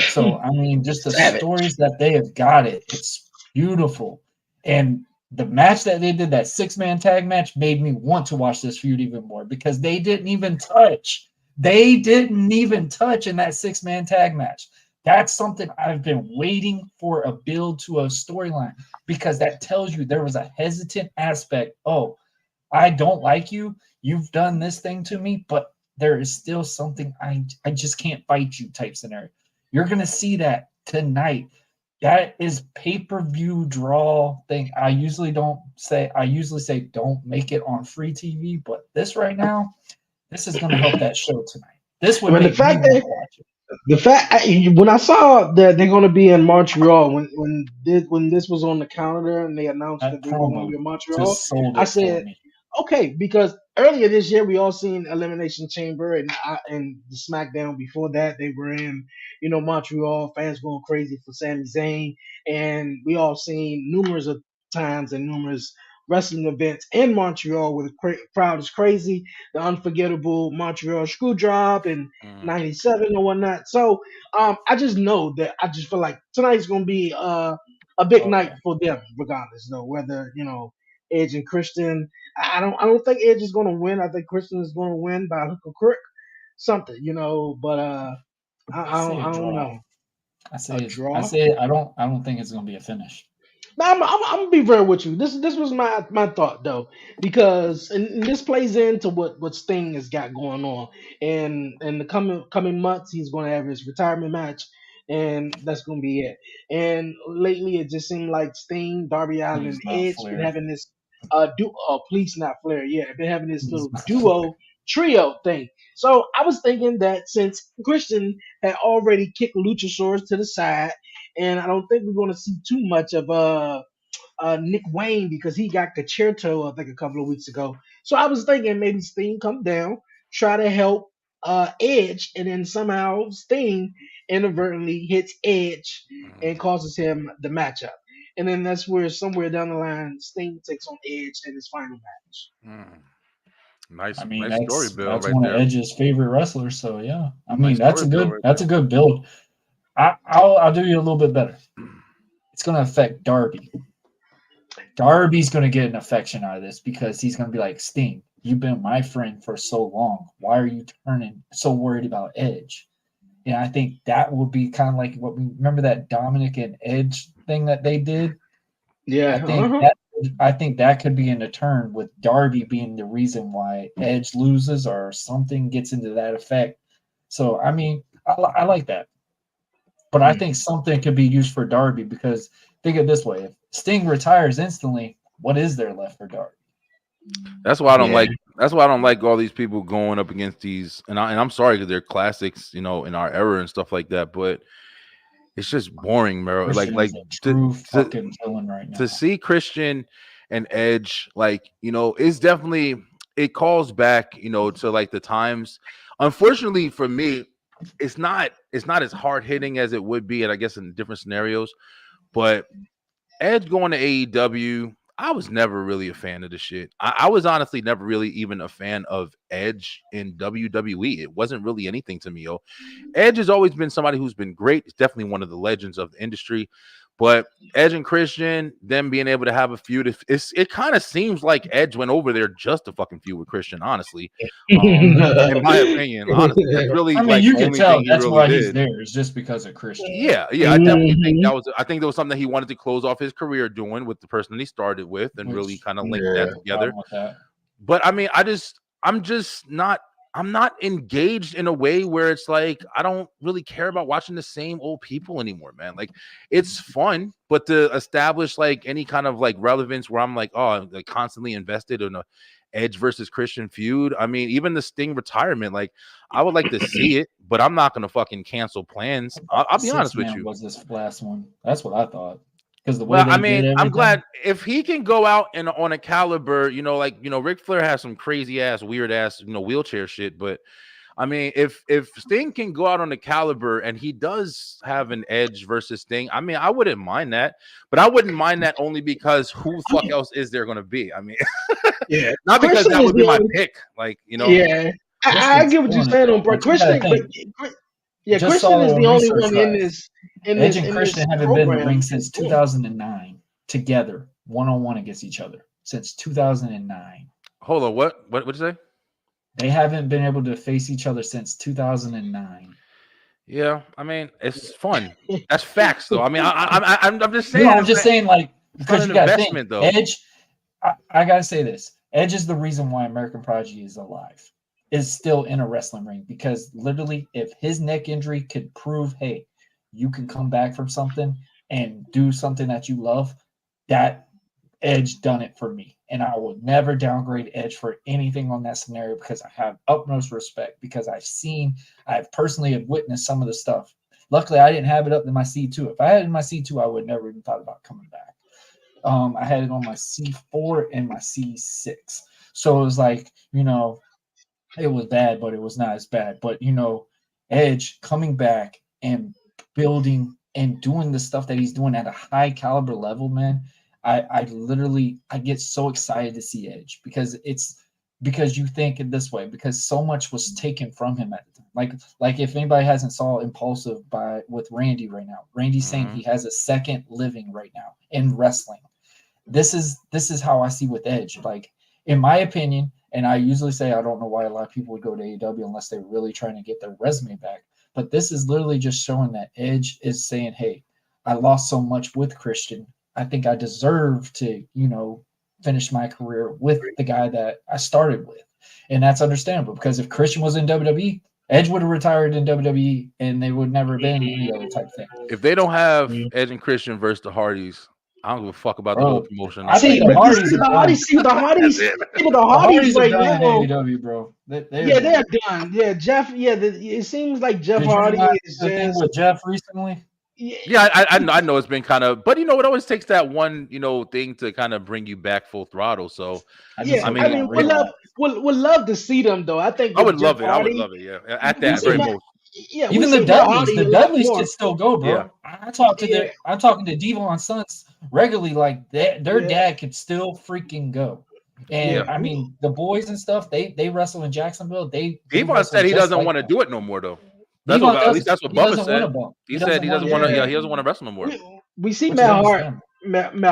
So, I mean, just the stories that they have got it's beautiful. And the match that they did, that 6-man tag match, made me want to watch this feud even more because they didn't even touch. They didn't even touch in that 6-man tag match. That's something I've been waiting for, a build to a storyline, because that tells you there was a hesitant aspect. Oh, I don't like you. You've done this thing to me, but there is still something I just can't fight you type scenario. You're going to see that tonight. That is pay-per-view draw thing. I usually say don't make it on free TV, but this right now, this is going to help that show tonight. This would make me want to watch it. The fact when I saw that they're going to be in Montreal, when this was on the calendar and they announced that they were going to be in Montreal, I said, okay, because earlier this year we all seen Elimination Chamber and the SmackDown before that they were in Montreal, fans going crazy for Sami Zayn, and we all seen numerous of times and numerous wrestling events in Montreal where the crowd is crazy, the unforgettable Montreal screw job in '97 or whatnot. So I just know that I just feel like tonight's gonna be a big night for them, regardless though, whether Edge and Christian. I don't think Edge is gonna win. I think Christian is gonna win by hook or crook, something, but I don't know. I say I don't think it's gonna be a finish. Now, I'm gonna be very with you. This was my thought though, because and this plays into what Sting has got going on, and in the coming months he's going to have his retirement match, and that's going to be it. And lately it just seemed like Sting, Darby Allin, and Edge been having this please not Flair, yeah, been having this little duo trio thing. So I was thinking that since Christian had already kicked Luchasaurus to the side, and I don't think we're going to see too much of Nick Wayne because he got Concerto, I think, a couple of weeks ago. So I was thinking maybe Sting come down, try to help Edge, and then somehow Sting inadvertently hits Edge and causes him the matchup. And then that's where somewhere down the line Sting takes on Edge in his final match. Nice story build. That's right one there. of Edge's favorite wrestlers. So yeah, I mean that's a good build. I'll do you a little bit better. It's going to affect Darby. Darby's going to get an affection out of this because he's going to be like, Sting, you've been my friend for so long. Why are you turning so worried about Edge? And I think that will be kind of like what we remember, that Dominic and Edge thing that they did. Yeah, I think that could be in a turn with Darby being the reason why Edge loses or something gets into that effect. So I mean, I like that. But I think something could be used for Darby, because think of it this way: if Sting retires instantly, what is there left for Darby? That's why I don't like. That's why I don't like all these people going up against these. And I'm sorry because they're classics, in our era and stuff like that. But it's just boring, bro. Fucking villain right now. To see Christian and Edge, it's definitely, it calls back, to like the times. Unfortunately for me, it's not as hard hitting as it would be, and I guess in different scenarios. But Edge going to AEW, I was never really a fan of the shit. I was honestly never really even a fan of Edge in WWE. It wasn't really anything to me, yo. Edge has always been somebody who's been great. He's definitely one of the legends of the industry. But Edge and Christian, them being able to have a feud, it kind of seems like Edge went over there just to fucking feud with Christian, honestly. In my opinion, honestly, that's really, I mean, like, you the can only tell thing he that's really why did. he's there is just because of Christian. Yeah, I definitely think that was. I think there was something that he wanted to close off his career doing with the person that he started with, and really kind of link that together. But I mean, I'm not engaged in a way where it's like I don't really care about watching the same old people anymore, man. Like, it's fun, but to establish like any kind of like relevance where I'm like, oh, I'm like constantly invested in a Edge versus Christian feud. I mean, even the Sting retirement, like, I would like to see it, but I'm not gonna fucking cancel plans. I'll be honest with you. Was this last one? That's what I thought. Because the way I mean, I'm glad if he can go out and on a caliber, like, Ric Flair has some crazy ass, weird ass, wheelchair shit. But I mean, if Sting can go out on a caliber and he does have an Edge versus Sting, I mean, I wouldn't mind that. But I wouldn't mind that only because who the fuck else is there going to be? I mean, yeah, not because Christian that would be my only pick. Like, Yeah, I get what you're saying on, bro. Christian, yeah, Christian is the only one in this. Edge and Christian haven't been in the ring since 2009 together, one-on-one against each other since 2009. Hold on, what you say? They haven't been able to face each other since 2009. Yeah, I mean, it's fun. That's facts, though. I mean, I'm just saying. No, I'm just saying, like, because you got to think, though. Edge. I gotta say this: Edge is the reason why American Prodigy is alive. Is still in a wrestling ring, because literally, if his neck injury could prove, hey, you can come back from something and do something that you love, that Edge done it for me. And I will never downgrade Edge for anything on that scenario, because I have utmost respect, because I've personally have witnessed some of the stuff. Luckily, I didn't have it up in my C2. If I had it in my C2, I would never even thought about coming back. I had it on my C4 and my C6. So it was like, it was bad, but it was not as bad. But, Edge coming back and building and doing the stuff that he's doing at a high caliber level, man, I get so excited to see Edge, because you think it this way, because so much was taken from him at the time. Like if anybody hasn't saw Impulsive with Randy right now, Randy's saying he has a second living right now in wrestling. This is how I see with Edge. Like, in my opinion, and I usually say I don't know why a lot of people would go to AEW unless they're really trying to get their resume back. But this is literally just showing that Edge is saying, hey, I lost so much with Christian. I think I deserve to, finish my career with the guy that I started with. And that's understandable, because if Christian was in WWE, Edge would have retired in WWE, and they would never have been any other type thing. If they don't have Edge and Christian versus the Hardys, I don't give a fuck about the whole promotion. I think the Hardys right now, AEW, bro. They're done. Yeah, Jeff. Yeah, it seems like Jeff Hardy is the thing with Jeff recently. Yeah, I know it's been kind of, but it always takes that one thing to kind of bring you back full throttle. So I mean, we'll love to see them, though. I think I would love it. Yeah, at that very most. Yeah, even the Dudleys can still go, bro. Yeah. I'm talking to Devon Sons regularly. Like their dad could still freaking go. And I mean, the boys and stuff, they wrestle in Jacksonville. Devon said he doesn't want to do it no more, though. At least that's what Bubba said. He said he doesn't want to. Yeah, he doesn't want to wrestle no more. We see Matt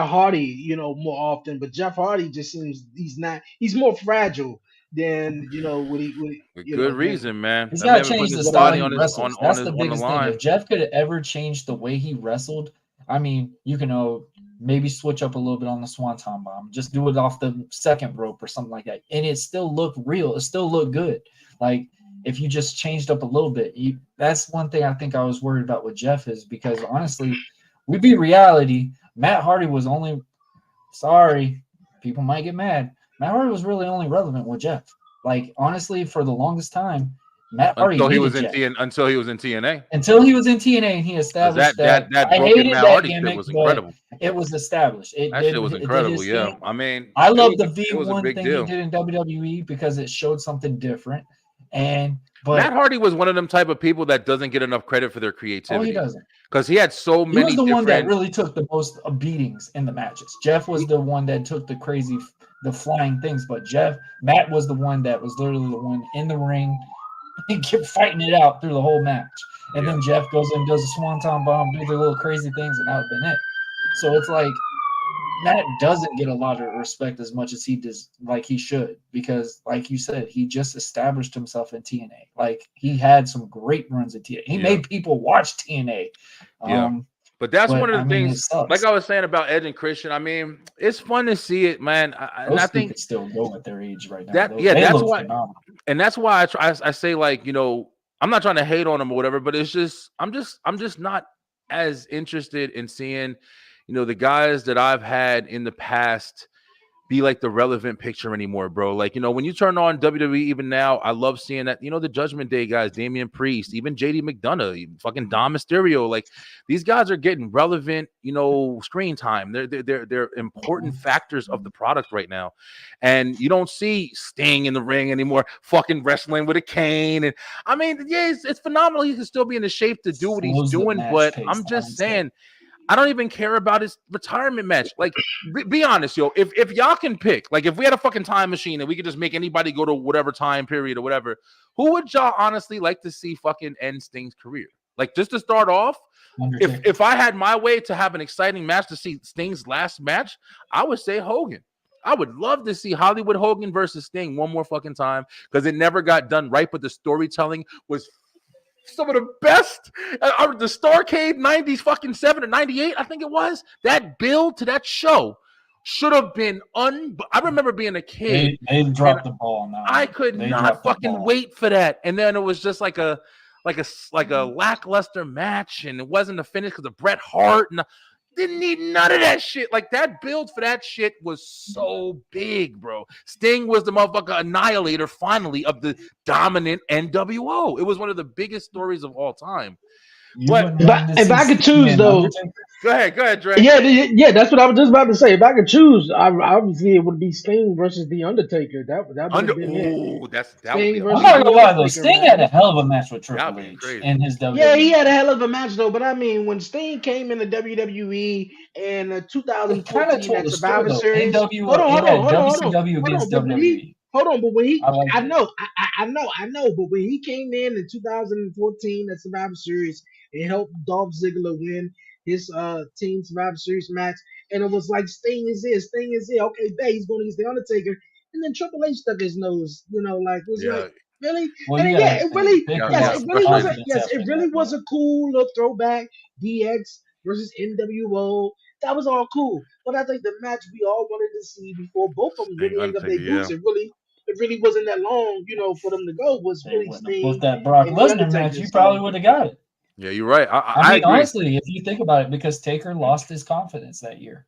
Hardy, more often, but Jeff Hardy just seems he's more fragile than good reason, man. He's got to change the style he wrestles. That's the biggest thing. If Jeff could have ever changed the way he wrestled, I mean, you can maybe switch up a little bit on the Swanton Bomb, just do it off the second rope or something like that, and it still looked real. It still looked good. Like, if you just changed up a little bit, that's one thing I think I was worried about with Jeff, is because honestly, we beat reality. Matt Hardy was only, sorry, people might get mad. Matt Hardy was really only relevant with Jeff. Like, honestly, for the longest time, Matt Hardy until he was in TNA. Until he was in TNA, and he established that I hated Matt Hardy gimmick, was incredible. It was established. That shit was incredible. Yeah, thing. I mean, I love the V1 thing he did in WWE because it showed something different. But Matt Hardy was one of them type of people that doesn't get enough credit for their creativity. Oh, he doesn't. Because he had so many. He was the one that really took the most beatings in the matches. Jeff was the one that took the flying things. But Matt was the one that was literally the one in the ring. He kept fighting it out through the whole match. And then Jeff goes in and does a swanton bomb, do the little crazy things, and that would have been it. So it's like Matt doesn't get a lot of respect as much as he does, like he should, because, like you said, he just established himself in TNA. Like, he had some great runs at TNA. He made people watch TNA. But that's one of the things, like I was saying about Edge and Christian. I mean, it's fun to see it, man. And I think it's still go at their age right now. That's why, and that's why I say, like, you know, I'm not trying to hate on them or whatever, but it's just I'm just not as interested in seeing, you know, the guys that I've had in the past be like the relevant picture anymore, bro. Like, you know, when you turn on WWE even now, I love seeing that, you know, the Judgment Day guys, Damian Priest, even JD McDonough, even fucking Dom Mysterio, like, these guys are getting relevant, you know, screen time. They're important factors of the product right now. And you don't see Sting in the ring anymore, fucking wrestling with a cane. And I mean, yeah, it's phenomenal. He can still be in the shape to do what he's doing, but I'm just saying, I don't even care about his retirement match. Like, be honest, yo. If y'all can pick, like, if we had a fucking time machine and we could just make anybody go to whatever time period or whatever, who would y'all honestly like to see fucking end Sting's career? Like, just to start off, if I had my way to have an exciting match to see Sting's last match, I would say Hogan. I would love to see Hollywood Hogan versus Sting one more fucking time, because it never got done right, but the storytelling was some of the best. The Starrcade 97 or 98, I think it was. That build to that show should have been I remember being a kid. They dropped the ball now. I could not fucking wait for that. And then it was just like a lackluster match, and it wasn't a finish because of Bret Hart, and didn't need none of that shit. Like, that build for that shit was so big, bro. Sting was the motherfucker annihilator, finally, of the dominant NWO. It was one of the biggest stories of all time. But if I could choose, though, go ahead, Dre. Yeah, that's what I was just about to say. If I could choose, obviously it would be Sting versus the Undertaker. That would have been it. I'm not gonna lie though, Sting had a hell of a match with Triple H in his WWE. Yeah, he had a hell of a match though. But I mean, when Sting came in the WWE in 2014 at Survivor Series, hold on, but when he, I know, but when he came in 2014 at Survivor Series, it helped Dolph Ziggler win his team Survivor Series match, and it was like Sting is it. Okay, he's going against the Undertaker, and then Triple H stuck his nose, you know, like like really, well, and it really was a cool little throwback. DX versus NWO. That was all cool, but I think the match we all wanted to see before both of them really hung up their boots, it really wasn't that long, you know, for them to go. Was really Sting. With that Brock Lesnar match, you probably would have got it. Yeah, you're right. I mean, honestly, if you think about it, because Taker lost his confidence that year,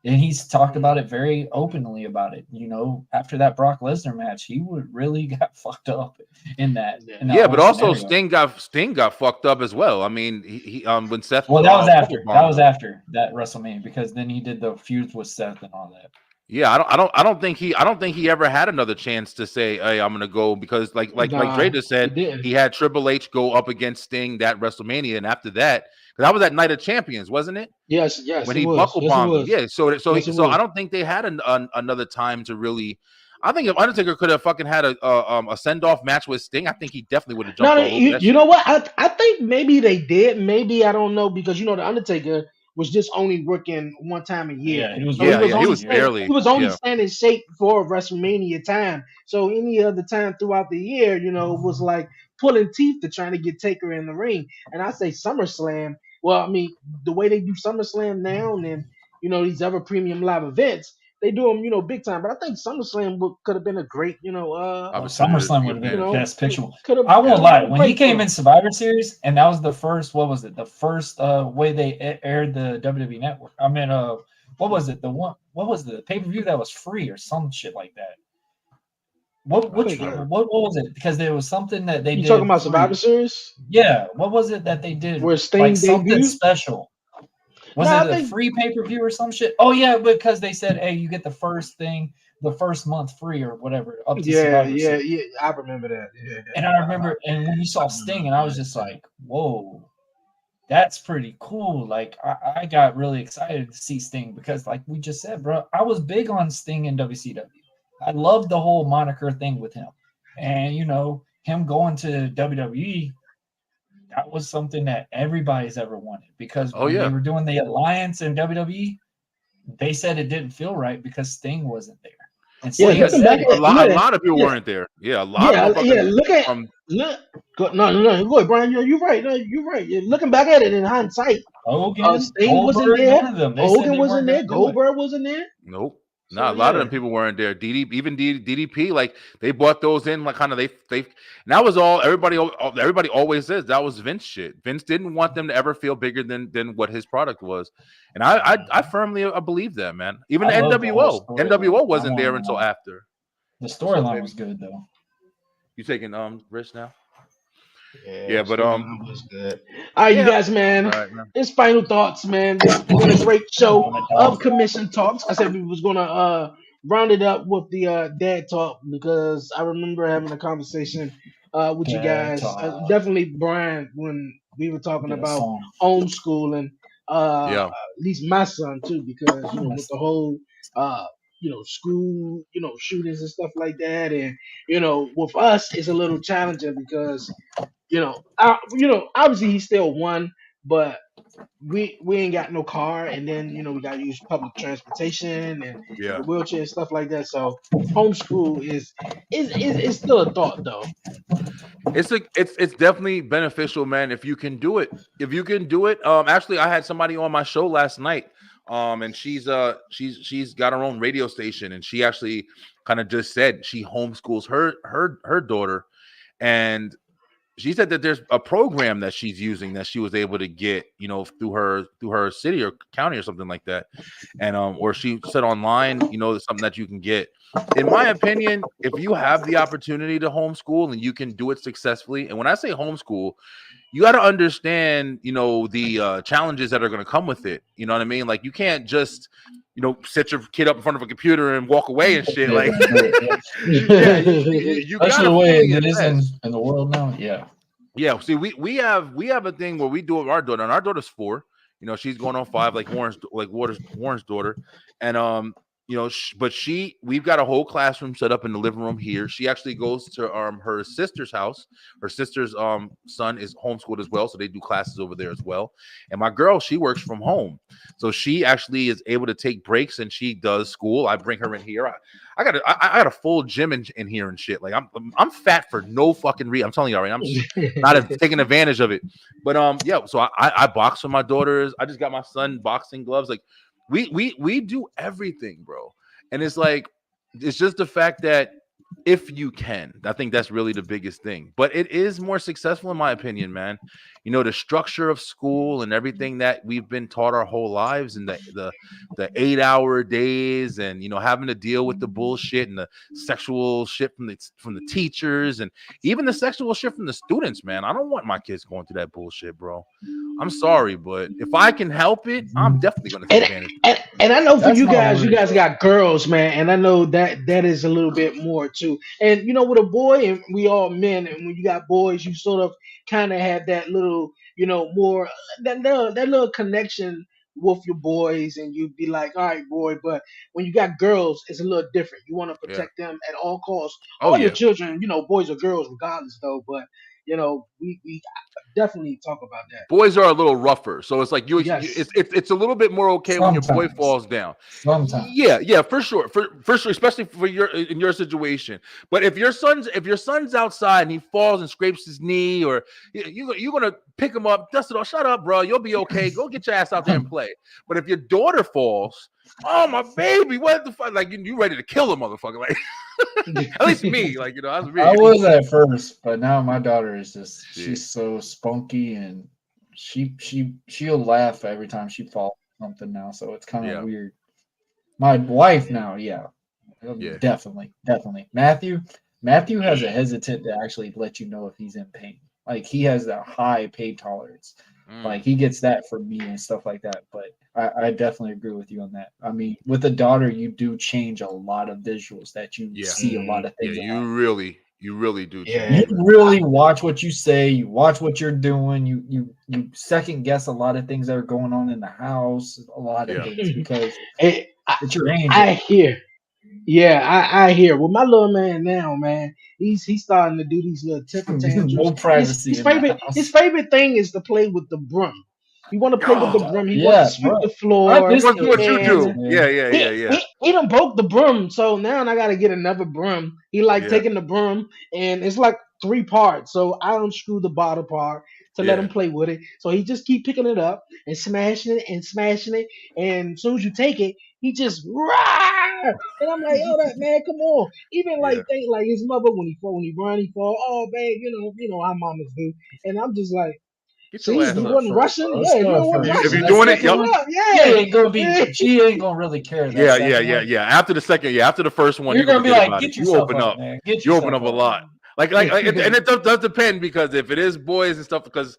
and he's talked about it very openly about it. You know, after that Brock Lesnar match, he really got fucked up in that. Yeah, but also scenario. Sting got fucked up as well. I mean, he when Seth. Well, that was after that WrestleMania, because then he did the feuds with Seth and all that. Yeah, I don't think he ever had another chance to say, "Hey, I'm gonna go," because like Dre just said, he had Triple H go up against Sting that WrestleMania, and after that, because that was that Night of Champions, wasn't it? Yes. When he buckle bombed, I don't think they had another time to really. I think if Undertaker could have fucking had a send off match with Sting, I think he definitely would have jumped. No, you know what? I think maybe they did. Maybe, I don't know, because you know the Undertaker was just only working one time a year. He was only staying in shape for WrestleMania time. So any other time throughout the year, you know, was like pulling teeth to trying to get Taker in the ring. And I say SummerSlam. Well, I mean, the way they do SummerSlam now, and you know these other premium live events, they do them, you know, big time. But I think SummerSlam could have been a great, you know, SummerSlam would have been the best picture. I won't lie. When he came in Survivor Series, and that was the first, what was it? The first way they aired the WWE Network. I mean, what was it? What was the pay-per-view that was free or some shit like that? What was it? Because there was something that they did. You talking about Survivor Series? Yeah. What was it that they did? Where Sting like something debuted? Special. Was it a free pay-per-view or some shit? Oh, yeah, because they said, hey, you get the first thing the first month free or whatever up to Yeah, Survivor yeah, Series. yeah. I remember that. Yeah. And I remember, and when you saw Sting, and I was just like, whoa, that's pretty cool. Like, I got really excited to see Sting because, like we just said, bro, I was big on Sting in WCW. I loved the whole moniker thing with him. And, you know, him going to WWE, that was something that everybody's ever wanted because when they were doing the alliance in WWE, they said it didn't feel right because Sting wasn't there. And Yeah, Sting looking back said at a lot of people weren't there. Yeah, a lot of motherfuckers. Go ahead, Brian. You're right. No, you're right. Yeah, looking back at it in hindsight, Hogan, Sting wasn't Goldberg, there. none of them. They said Hogan they wasn't weren't there. going to do it. Goldberg wasn't there. Nope. So, No, a lot of them people weren't there. DDP, like they brought those in, like kind of they, and that was all. Everybody always says that was Vince shit. Vince didn't want them to ever feel bigger than what his product was, and I firmly believe that, man. Even the NWO wasn't there until after. The storyline was good though. You taking Rich now? Yeah, but was good. All right, you guys, man. It's final thoughts, man. This has been a great show of Commission Talks. I said we was gonna round it up with the dad talk because I remember having a conversation with you guys. Definitely Brian when we were talking about homeschooling. At least my son too, because you know with the whole school, shootings and stuff like that, and with us it's a little challenging because obviously he's still one, but we ain't got no car, and then we got to use public transportation and the wheelchair and stuff like that. So homeschool is still a thought though. It's definitely beneficial, man. If you can do it, actually, I had somebody on my show last night, and she's got her own radio station, and she actually kind of just said she homeschools her daughter, and she said that there's a program that she's using that she was able to get, through her city or county or something like that. And or she said online, there's something that you can get. In my opinion, if you have the opportunity to homeschool and you can do it successfully, and when I say homeschool, you got to understand, the challenges that are going to come with it. You know what I mean? Like you can't just set your kid up in front of a computer and walk away and shit. Like, you that's the way it is in the world now. Yeah. Yeah. See, we have a thing where we do it with our daughter, and our daughter's 4. She's going on 5, like Warren's daughter, and but we've got a whole classroom set up in the living room here. She actually goes to her sister's house. Her sister's son is homeschooled as well, so they do classes over there as well. And my girl, she works from home, so she actually is able to take breaks and she does school. I bring her in here. I got a full gym in here and shit. Like I'm fat for no fucking reason. I'm telling you already. I'm not taking advantage of it. But so I box with my daughters. I just got my son boxing gloves. Like we do everything, bro. And it's like, it's just the fact that if you can, I think that's really the biggest thing. But it is more successful in my opinion, man. The structure of school and everything that we've been taught our whole lives, and the 8-hour days, and having to deal with the bullshit and the sexual shit from the teachers, and even the sexual shit from the students, man. I don't want my kids going through that bullshit, bro. I'm sorry, but if I can help it, I'm definitely going to take advantage. And I know for you guys got girls, man, and I know that is a little bit more too. And with a boy, and we all men, and when you got boys, you sort of kind of have that little, more that little connection with your boys, and you'd be like, all right, boy. But when you got girls, it's a little different. You want to protect them at all costs. All your children, boys or girls, regardless, though. But we definitely talk about that. Boys are a little rougher, so it's like it's a little bit more okay sometimes when your boy falls down. Sometimes, yeah, for sure, for sure, especially in your situation. But if your son's outside and he falls and scrapes his knee, or you're gonna pick him up, dust it off. Shut up, bro. You'll be okay. Go get your ass out there and play. But if your daughter falls, oh my baby, what the fuck? Like you ready to kill a motherfucker? Like at least me, like I was at first, but now my daughter is just she's so spunky, and she'll laugh every time she falls something now. So it's kind of weird. My wife now, definitely. Matthew has a hesitant to actually let you know if he's in pain. Like he has that high pain tolerance. Like he gets that from me and stuff like that. But I definitely agree with you on that. I mean, with a daughter, you do change a lot of visuals that you see a lot of things. Yeah, you really do change. You really watch what you say. You watch what you're doing. You second guess a lot of things that are going on in the house. A lot of things because it's your angel. I hear. Yeah, I hear. With my little man now, man, he's starting to do these little temper tantrums. More privacy. His favorite thing is to play with the broom. He want to play with the broom. He wants to sweep the floor. That's what you do. Yeah. He done broke the broom, so now I got to get another broom. He like taking the broom, and it's like 3 parts. So I unscrew the bottom part to let him play with it. So he just keep picking it up and smashing it and smashing it. And as soon as you take it, he just rah! And I'm like, yo, that man, come on. Even like think like his mother when he run, he fall. Oh, babe, you know how mamas do. And I'm just like. See, you wasn't rushing. Yeah, you wasn't rushing. If you're doing it, she ain't gonna really care. Yeah. After the first one, you're gonna be like, get you open up. You open up a lot. Like, and it does depend because if it is boys and stuff, because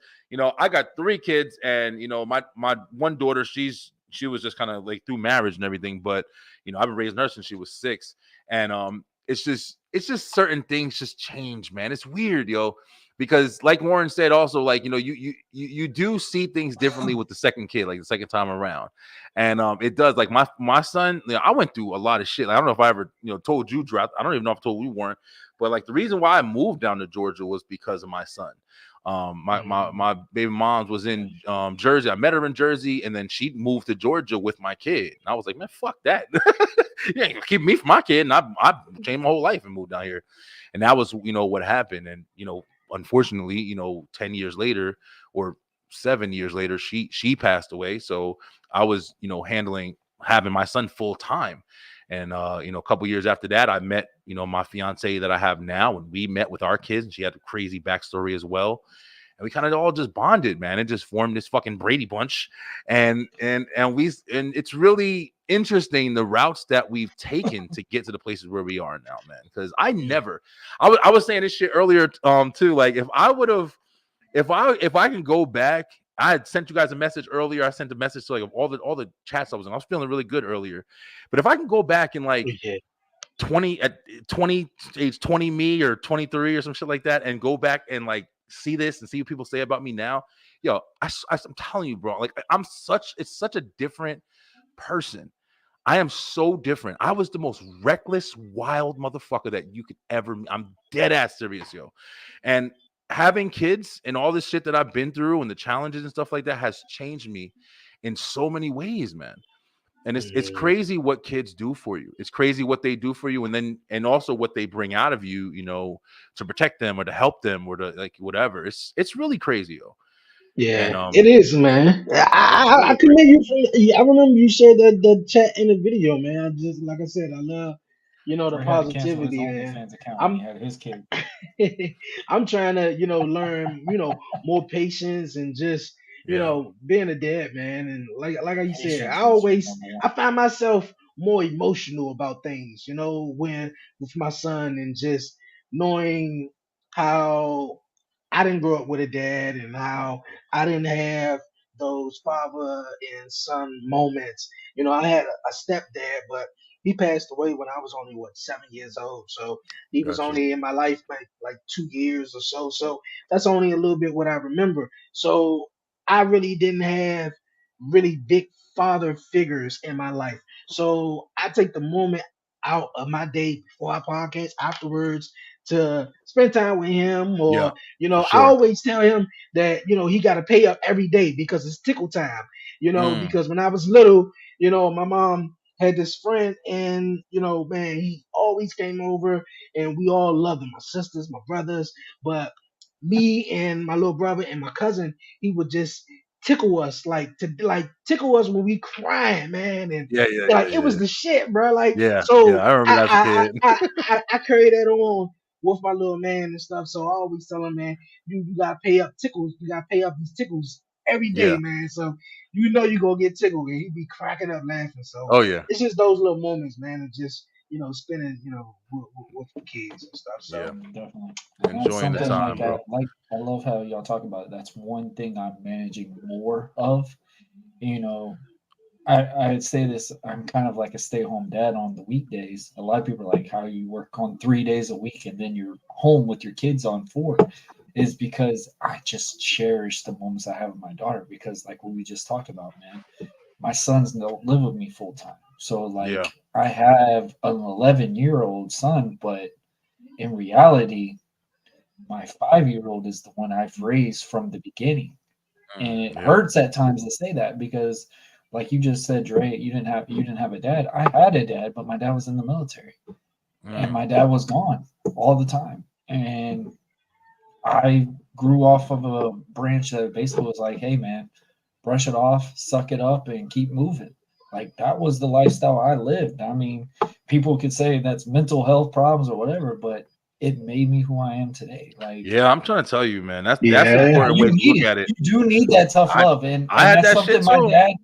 I got 3 kids, and my one daughter, she was just kind of like through marriage and everything, but I've been raising her since she was 6, and it's just certain things just change, man. It's weird, yo. Because like Warren said, also like you do see things differently with the second kid, like the second time around, and it does. Like my son, I went through a lot of shit. Like, I don't know if I ever told you, Drought. I don't even know if I told you, Warren, but like the reason why I moved down to Georgia was because of my son. My baby mom's was in Jersey. I met her in Jersey, and then she moved to Georgia with my kid. And I was like, man, fuck that. Yeah, keep me for my kid, and I changed my whole life and moved down here. And that was what happened, and unfortunately, 10 years later or 7 years later, she passed away. So I was, having my son full time. And, a couple years after that, I met, my fiance that I have now, and we met with our kids, and she had a crazy backstory as well. And we kind of all just bonded, man, and just formed this fucking Brady Bunch. And it's really interesting the routes that we've taken to get to the places where we are now, man. Because I was saying this shit earlier, too. Like if I can go back, I had sent you guys a message earlier. I sent a message to like all the chats I was in. I was feeling really good earlier. But if I can go back and like 20 age 20 me or 23 or some shit like that, and go back and like see this and see what people say about me now, yo, I'm telling you, bro, like it's such a different person. I am so different. I was the most reckless, wild motherfucker that you could ever meet. I'm dead ass serious, yo. And having kids and all this shit that I've been through and the challenges and stuff like that has changed me in so many ways, man. And it's crazy what kids do for you. It's crazy what they do for you, and also what they bring out of you, to protect them or to help them or to like whatever. It's really crazy, yo. Yeah, it is, man. I commend you for. I remember you shared the chat in the video, man. I just like I said, I love the positivity, man. I'm trying to learn more patience and just being a dad, man. And like you said, I find myself more emotional about things, when with my son, and just knowing how I didn't grow up with a dad, and how I didn't have those father and son moments. I had a stepdad, but he passed away when I was only 7 years old. So he was only in my life like 2 years or so. So that's only a little bit what I remember. So I really didn't have really big father figures in my life. So I take the moment out of my day before our podcast, afterwards, to spend time with him, or I always tell him that he got to pay up every day because it's tickle time. Because when I was little, my mom had this friend, and man, he always came over, and we all loved him, my sisters, my brothers, but me and my little brother and my cousin, he would just tickle us, tickle us when we crying, man, and it was the shit, bro. Like, so I remember that as a kid. I carry that on with my little man and stuff. So I always tell him, man, you gotta pay up tickles. You gotta pay up these tickles every day, man. So you gonna get tickled, and he be cracking up laughing. So it's just those little moments, man, of just spending, with the kids and stuff. So definitely. And that's Enjoying the something time, bro. I love how y'all talk about it. That's one thing I'm managing more of. I'd say this, I'm kind of like a stay-home dad on the weekdays. A lot of people are like, how you work on 3 days a week and then you're home with your kids on 4, is because I just cherish the moments I have with my daughter. Because like what we just talked about, man, my sons don't live with me full time. So like I have an 11-year-old son, but in reality, my 5-year-old is the one I've raised from the beginning. And it hurts at times to say that because like you just said, Dre, you didn't have a dad. I had a dad, but my dad was in the military. And my dad was gone all the time. And I grew off of a branch that basically was like, hey man, brush it off, suck it up, and keep moving. Like that was the lifestyle I lived. I mean, people could say that's mental health problems or whatever, but it made me who I am today. Like, I'm trying to tell you, man, that's an important way to look at it. You do need that tough love, and I had that's that shit something too.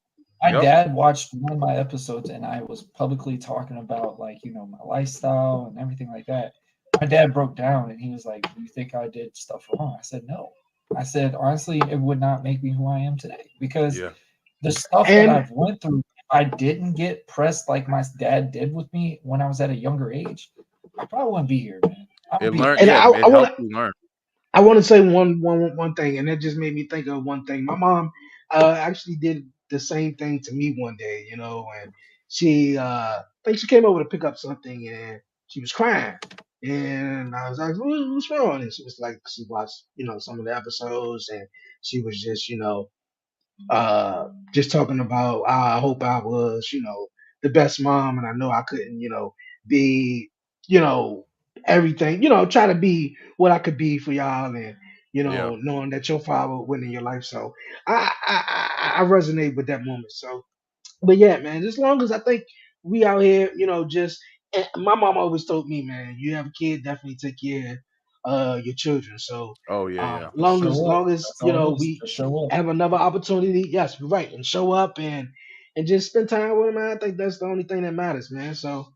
my dad watched one of my episodes, and I was publicly talking about like my lifestyle and everything like that. My dad broke down, and he was like, "Do you think I did stuff wrong?" I said, "No." I said, honestly, it would not make me who I am today because the stuff that I've went through, if I didn't get pressed like my dad did with me when I was at a younger age, I probably wouldn't be here, man. It helped you learn. I want to say one thing, and it just made me think of one thing. My mom actually did the same thing to me one day, and she I think she came over to pick up something, and she was crying, and I was like, What's wrong?" And she was like, she watched some of the episodes, and she was just talking about, I hope I was, the best mom, and I know I couldn't, be, everything, try to be what I could be for y'all, and knowing that your father would win in your life. So I resonate with that moment. So, but yeah, man, as long as I think we out here, just and my mom always told me, man, you have a kid, definitely take care of your children. So long as we have another opportunity, yes, you're right, and show up and just spend time with them, man. I think that's the only thing that matters, man. So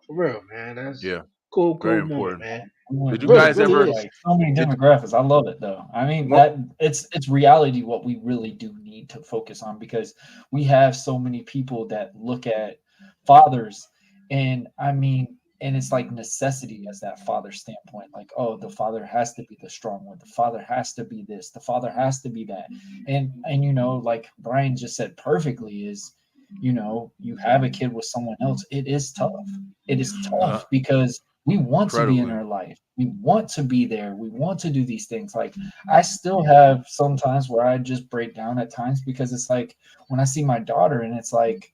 for real, man, that's cool very moment, important, man. Did you guys ever like so many demographics? I love it though. I mean, that it's reality what we really do need to focus on, because we have so many people that look at fathers, and I mean, and it's like necessity as that father standpoint, like, oh, the father has to be the strong one, the father has to be this, the father has to be that. And like Brian just said perfectly, is you have a kid with someone else, it is tough. It is tough because we want to be in their life. We want to be there. We want to do these things. Like I still have some times where I just break down at times, because it's like when I see my daughter and it's like,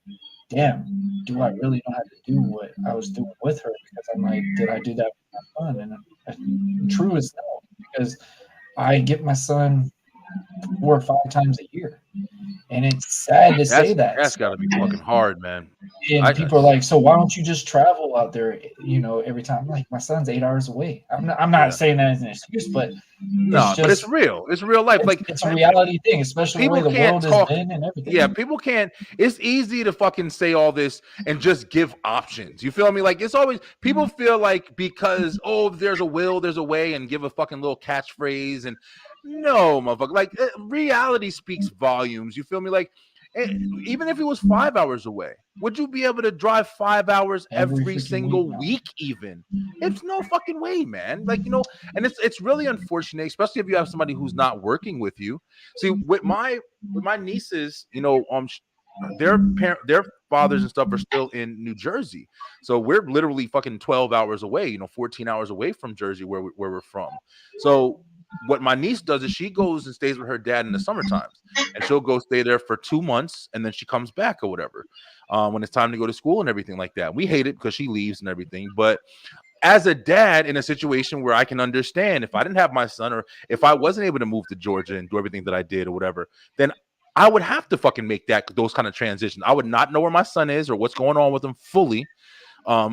damn, do I really know how to do what I was doing with her? Because I'm like, did I do that with my son? And true is no, because I get my son 4 or 5 times a year. And it's sad to say that. That's got to be fucking hard, man. And people are like, so why don't you just travel out there, every time? I'm like, my son's 8 hours away. I'm not saying that as an excuse, but but it's real. It's real life. It's a reality thing, especially the way the world has been and everything. Yeah, people can't. It's easy to fucking say all this and just give options. You feel me? Like it's always people feel like because there's a will, there's a way, and give a fucking little catchphrase and. No, motherfucker. Like reality speaks volumes. You feel me? Like even if it was 5 hours away, would you be able to drive 5 hours every single week? Even it's no fucking way, man. Like and it's really unfortunate, especially if you have somebody who's not working with you. See, with my nieces, their fathers and stuff are still in New Jersey, so we're literally fucking 12 hours away. 14 hours away from Jersey, where we're from. So. What my niece does is she goes and stays with her dad in the summer times, and she'll go stay there for 2 months, and then she comes back or whatever when it's time to go to school and everything like that. We hate it because she leaves and everything, but as a dad in a situation where I can understand if I didn't have my son, or if I wasn't able to move to Georgia and do everything that I did or whatever, then I would have to fucking make those kind of transitions. I would not know where my son is or what's going on with him fully.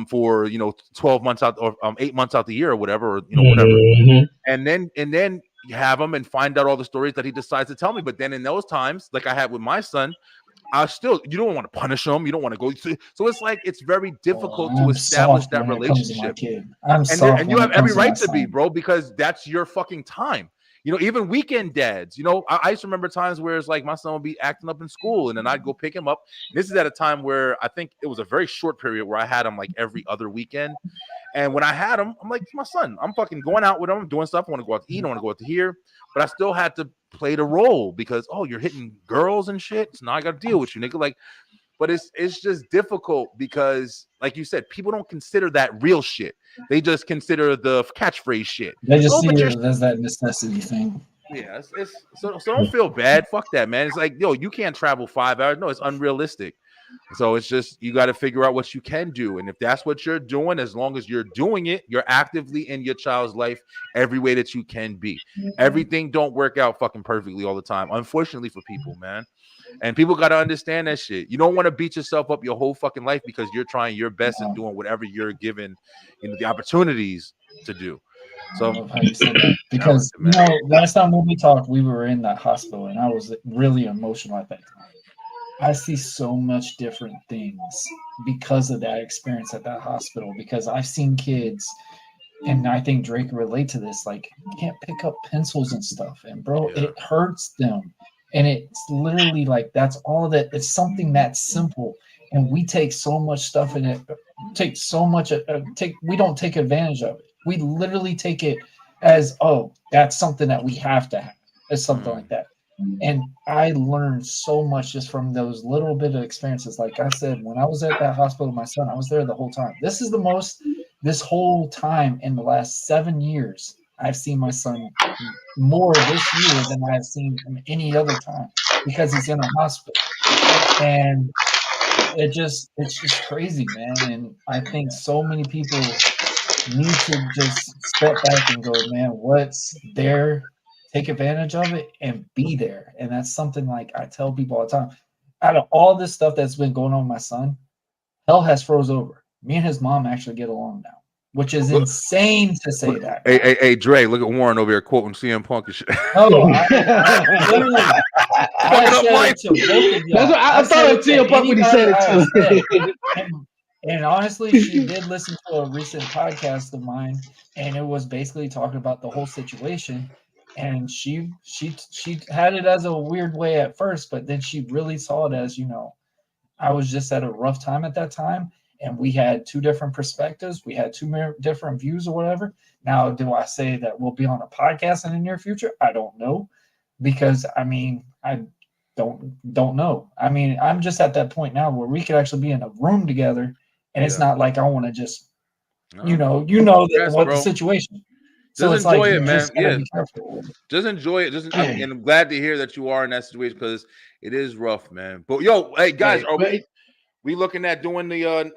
For 12 months out or 8 months out the year or whatever, or whatever, and then you have him and find out all the stories that he decides to tell me. But then in those times, like I had with my son, you don't want to punish them. You don't want to go. So it's like it's very difficult to establish that relationship. And you have every right to be, bro, because that's your fucking time. You know, even weekend dads, you know, I used to remember times where it's like my son would be acting up in school and then I'd go pick him up. This is at a time where I think it was a very short period where I had him like every other weekend. And when I had him, I'm like, my son, I'm fucking going out with him, doing stuff. I want to go out to eat. I want to go out to here. But I still had to play the role because, you're hitting girls and shit. So now I got to deal with you, nigga. Like, but it's just difficult because, like you said, people don't consider that real shit. They just consider the catchphrase shit. They just see it as that necessity thing. Yeah, so don't feel bad. Fuck that, man. It's like, you can't travel 5 hours. No, it's unrealistic. So it's just you got to figure out what you can do. And if that's what you're doing, as long as you're doing it, you're actively in your child's life every way that you can be. Everything don't work out fucking perfectly all the time, unfortunately for people, man. And people got to understand that shit. You don't want to beat yourself up your whole fucking life because you're trying your best and doing whatever you're given, the opportunities to do. So I love how you said that. Because last time when we talked, we were in that hospital and I was really emotional at that time. I see so much different things because of that experience at that hospital, because I've seen kids, and I think Drake can relate to this, like can't pick up pencils and stuff. And bro, it hurts them. And it's literally like, that's all that it's something that simple. And we take so much stuff in it, we don't take advantage of it. We literally take it as, that's something that we have to have. It's something like that. And I learned so much just from those little bit of experiences. Like I said, when I was at that hospital with my son, I was there the whole time. This whole time in the last 7 years, I've seen my son more this year than I've seen him any other time because he's in a hospital. And it's just crazy, man. And I think so many people need to just step back and go, man, what's there? Take advantage of it and be there. And that's something like I tell people all the time. Out of all this stuff that's been going on with my son, hell has froze over. Me and his mom actually get along now, which is insane to say that. Hey, Dre, look at Warren over here quoting CM Punk and shit. Oh, I literally, I said it to both of y'all. I thought it was CM Punk when he said it too. And honestly, she did listen to a recent podcast of mine, and it was basically talking about the whole situation. And she had it as a weird way at first, but then she really saw it as, I was just at a rough time at that time, and we had two different perspectives. We had two different views or whatever. Now, do I say that we'll be on a podcast in the near future? I don't know, because I don't know. I'm just at that point now where we could actually be in a room together, and it's not like I want to just, the situation. So just enjoy it, man. Yeah, just enjoy it. And I'm glad to hear that you are in that situation because it is rough, man. But hey guys, are we looking at doing the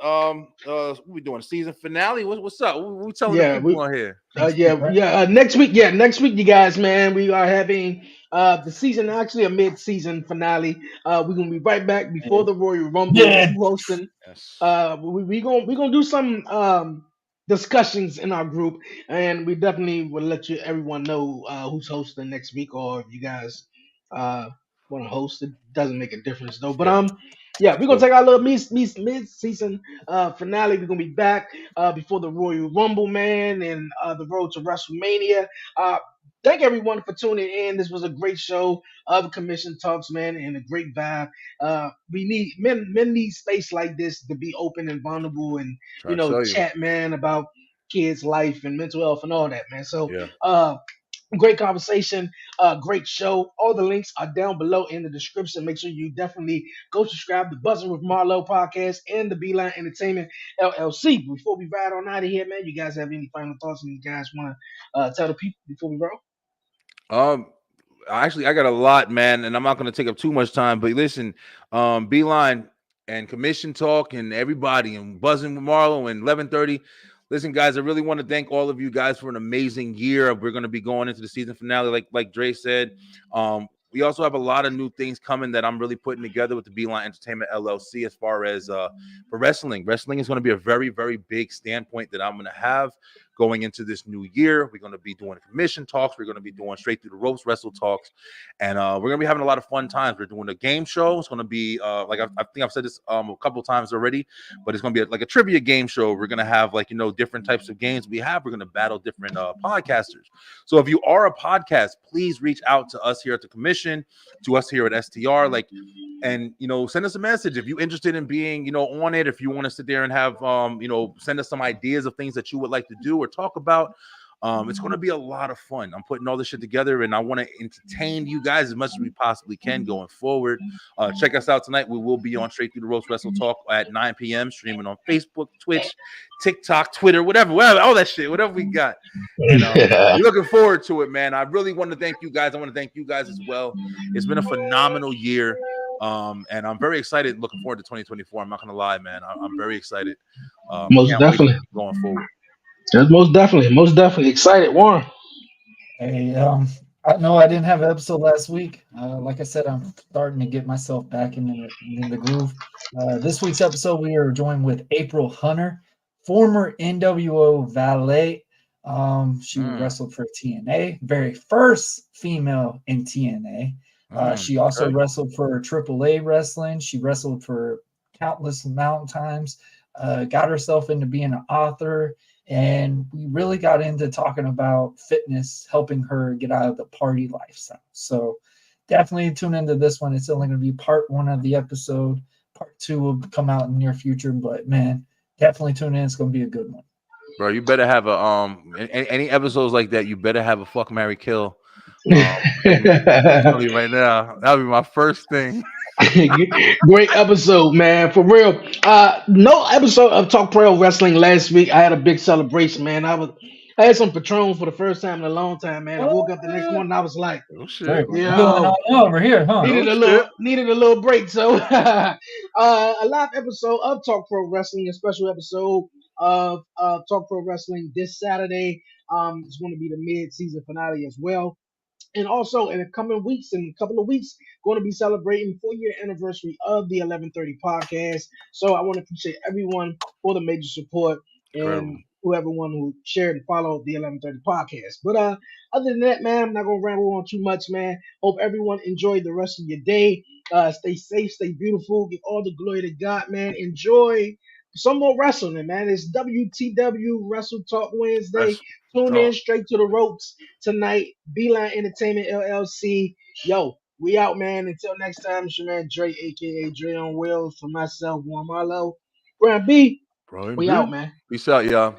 what we doing season finale? What's up? We telling the people on here. Next week, you guys, man. We are having the season, actually a mid-season finale. We're gonna be right back before the Royal Rumble. Hosting. Yes. We're gonna do some discussions in our group, and we definitely will let everyone know who's hosting next week, or if you guys want to host. It doesn't make a difference though. But we're gonna take our little mid-season finale. We're gonna be back before the Royal Rumble, man, and the road to WrestleMania. Thank everyone for tuning in. This was a great show of Commission Talks, man, and a great vibe. We need men need space like this to be open and vulnerable and chat, man, about kids' life and mental health and all that, man. So great conversation, great show. All the links are down below in the description. Make sure you definitely go subscribe to Buzzing with Marlo podcast and the Beeline Entertainment LLC. Before we ride on out of here, man, you guys have any final thoughts and you guys want to tell the people before we roll? Actually, I got a lot, man, and I'm not going to take up too much time. But listen, Beeline and Commission Talk and everybody and Buzzing with Marlo and 11:30. Listen, guys, I really want to thank all of you guys for an amazing year. We're going to be going into the season finale, like Dre said. We also have a lot of new things coming that I'm really putting together with the Beeline Entertainment LLC as far as for wrestling. Wrestling is going to be a very, very big standpoint that I'm going to have going into this new year. We're going to be doing commission talks. We're going to be doing straight through the ropes wrestle talks, and we're going to be having a lot of fun times. We're doing a game show. It's going to be like I think I've said this a couple times already, but it's going to be like a trivia game show. We're going to have like different types of games we have. We're going to battle different podcasters. So if you are a podcast, please reach out to us here at the commission, to us here at STR, and send us a message if you're interested in being on it. If you want to sit there and have send us some ideas of things that you would like to do or talk about. It's going to be a lot of fun. I'm putting all this shit together, and I want to entertain you guys as much as we possibly can going forward. Check us out tonight. We will be on Straight Through the Ropes Wrestle Talk at 9 p.m. streaming on Facebook, Twitch, TikTok, Twitter, whatever, all that shit, whatever we got. And we're looking forward to it, man. I really want to thank you guys. I want to thank you guys as well. It's been a phenomenal year. And I'm very excited, looking forward to 2024. I'm not gonna lie, man. I'm very excited. Most definitely going forward. Most definitely excited, Warren. Hey, I know I didn't have an episode last week. Like I said, I'm starting to get myself back in the groove. This week's episode, we are joined with April Hunter, former NWO valet. She wrestled for TNA, very first female in TNA. She also wrestled for AAA wrestling. She wrestled for countless amount of times. Got herself into being an author. And we really got into talking about fitness, helping her get out of the party lifestyle. So definitely tune into this one. It's only going to be part 1 of the episode. Part 2 will come out in the near future. But, man, definitely tune in. It's going to be a good one. Bro, you better have any episodes like that, you better have a fuck, marry, kill. Right now, that'll be my first thing. Great episode, man, for real. No episode of Talk Pro Wrestling last week. I had a big celebration, man. I had some Patron for the first time in a long time, man. I woke up the next morning, I was like, "Oh shit, over here, huh?" Needed a little break. So, a live episode of Talk Pro Wrestling, a special episode of Talk Pro Wrestling this Saturday. It's going to be the mid-season finale as well. And also in a couple of weeks, going to be celebrating 4-year anniversary of the 1130 podcast. So I want to appreciate everyone for the major support and everyone who shared and followed the 1130 podcast. But other than that, man, I'm not going to ramble on too much, man. Hope everyone enjoyed the rest of your day. Stay safe, stay beautiful. Give all the glory to God, man. Enjoy some more wrestling, man. It's WTW Wrestle Talk Wednesday. Tune in straight to the ropes tonight. Beatdown Entertainment LLC. Yo, we out, man. Until next time, it's your man Dre, aka Dre on Wheels. For myself, Warren Marlowe. Brian B. We out, man. Peace out, y'all.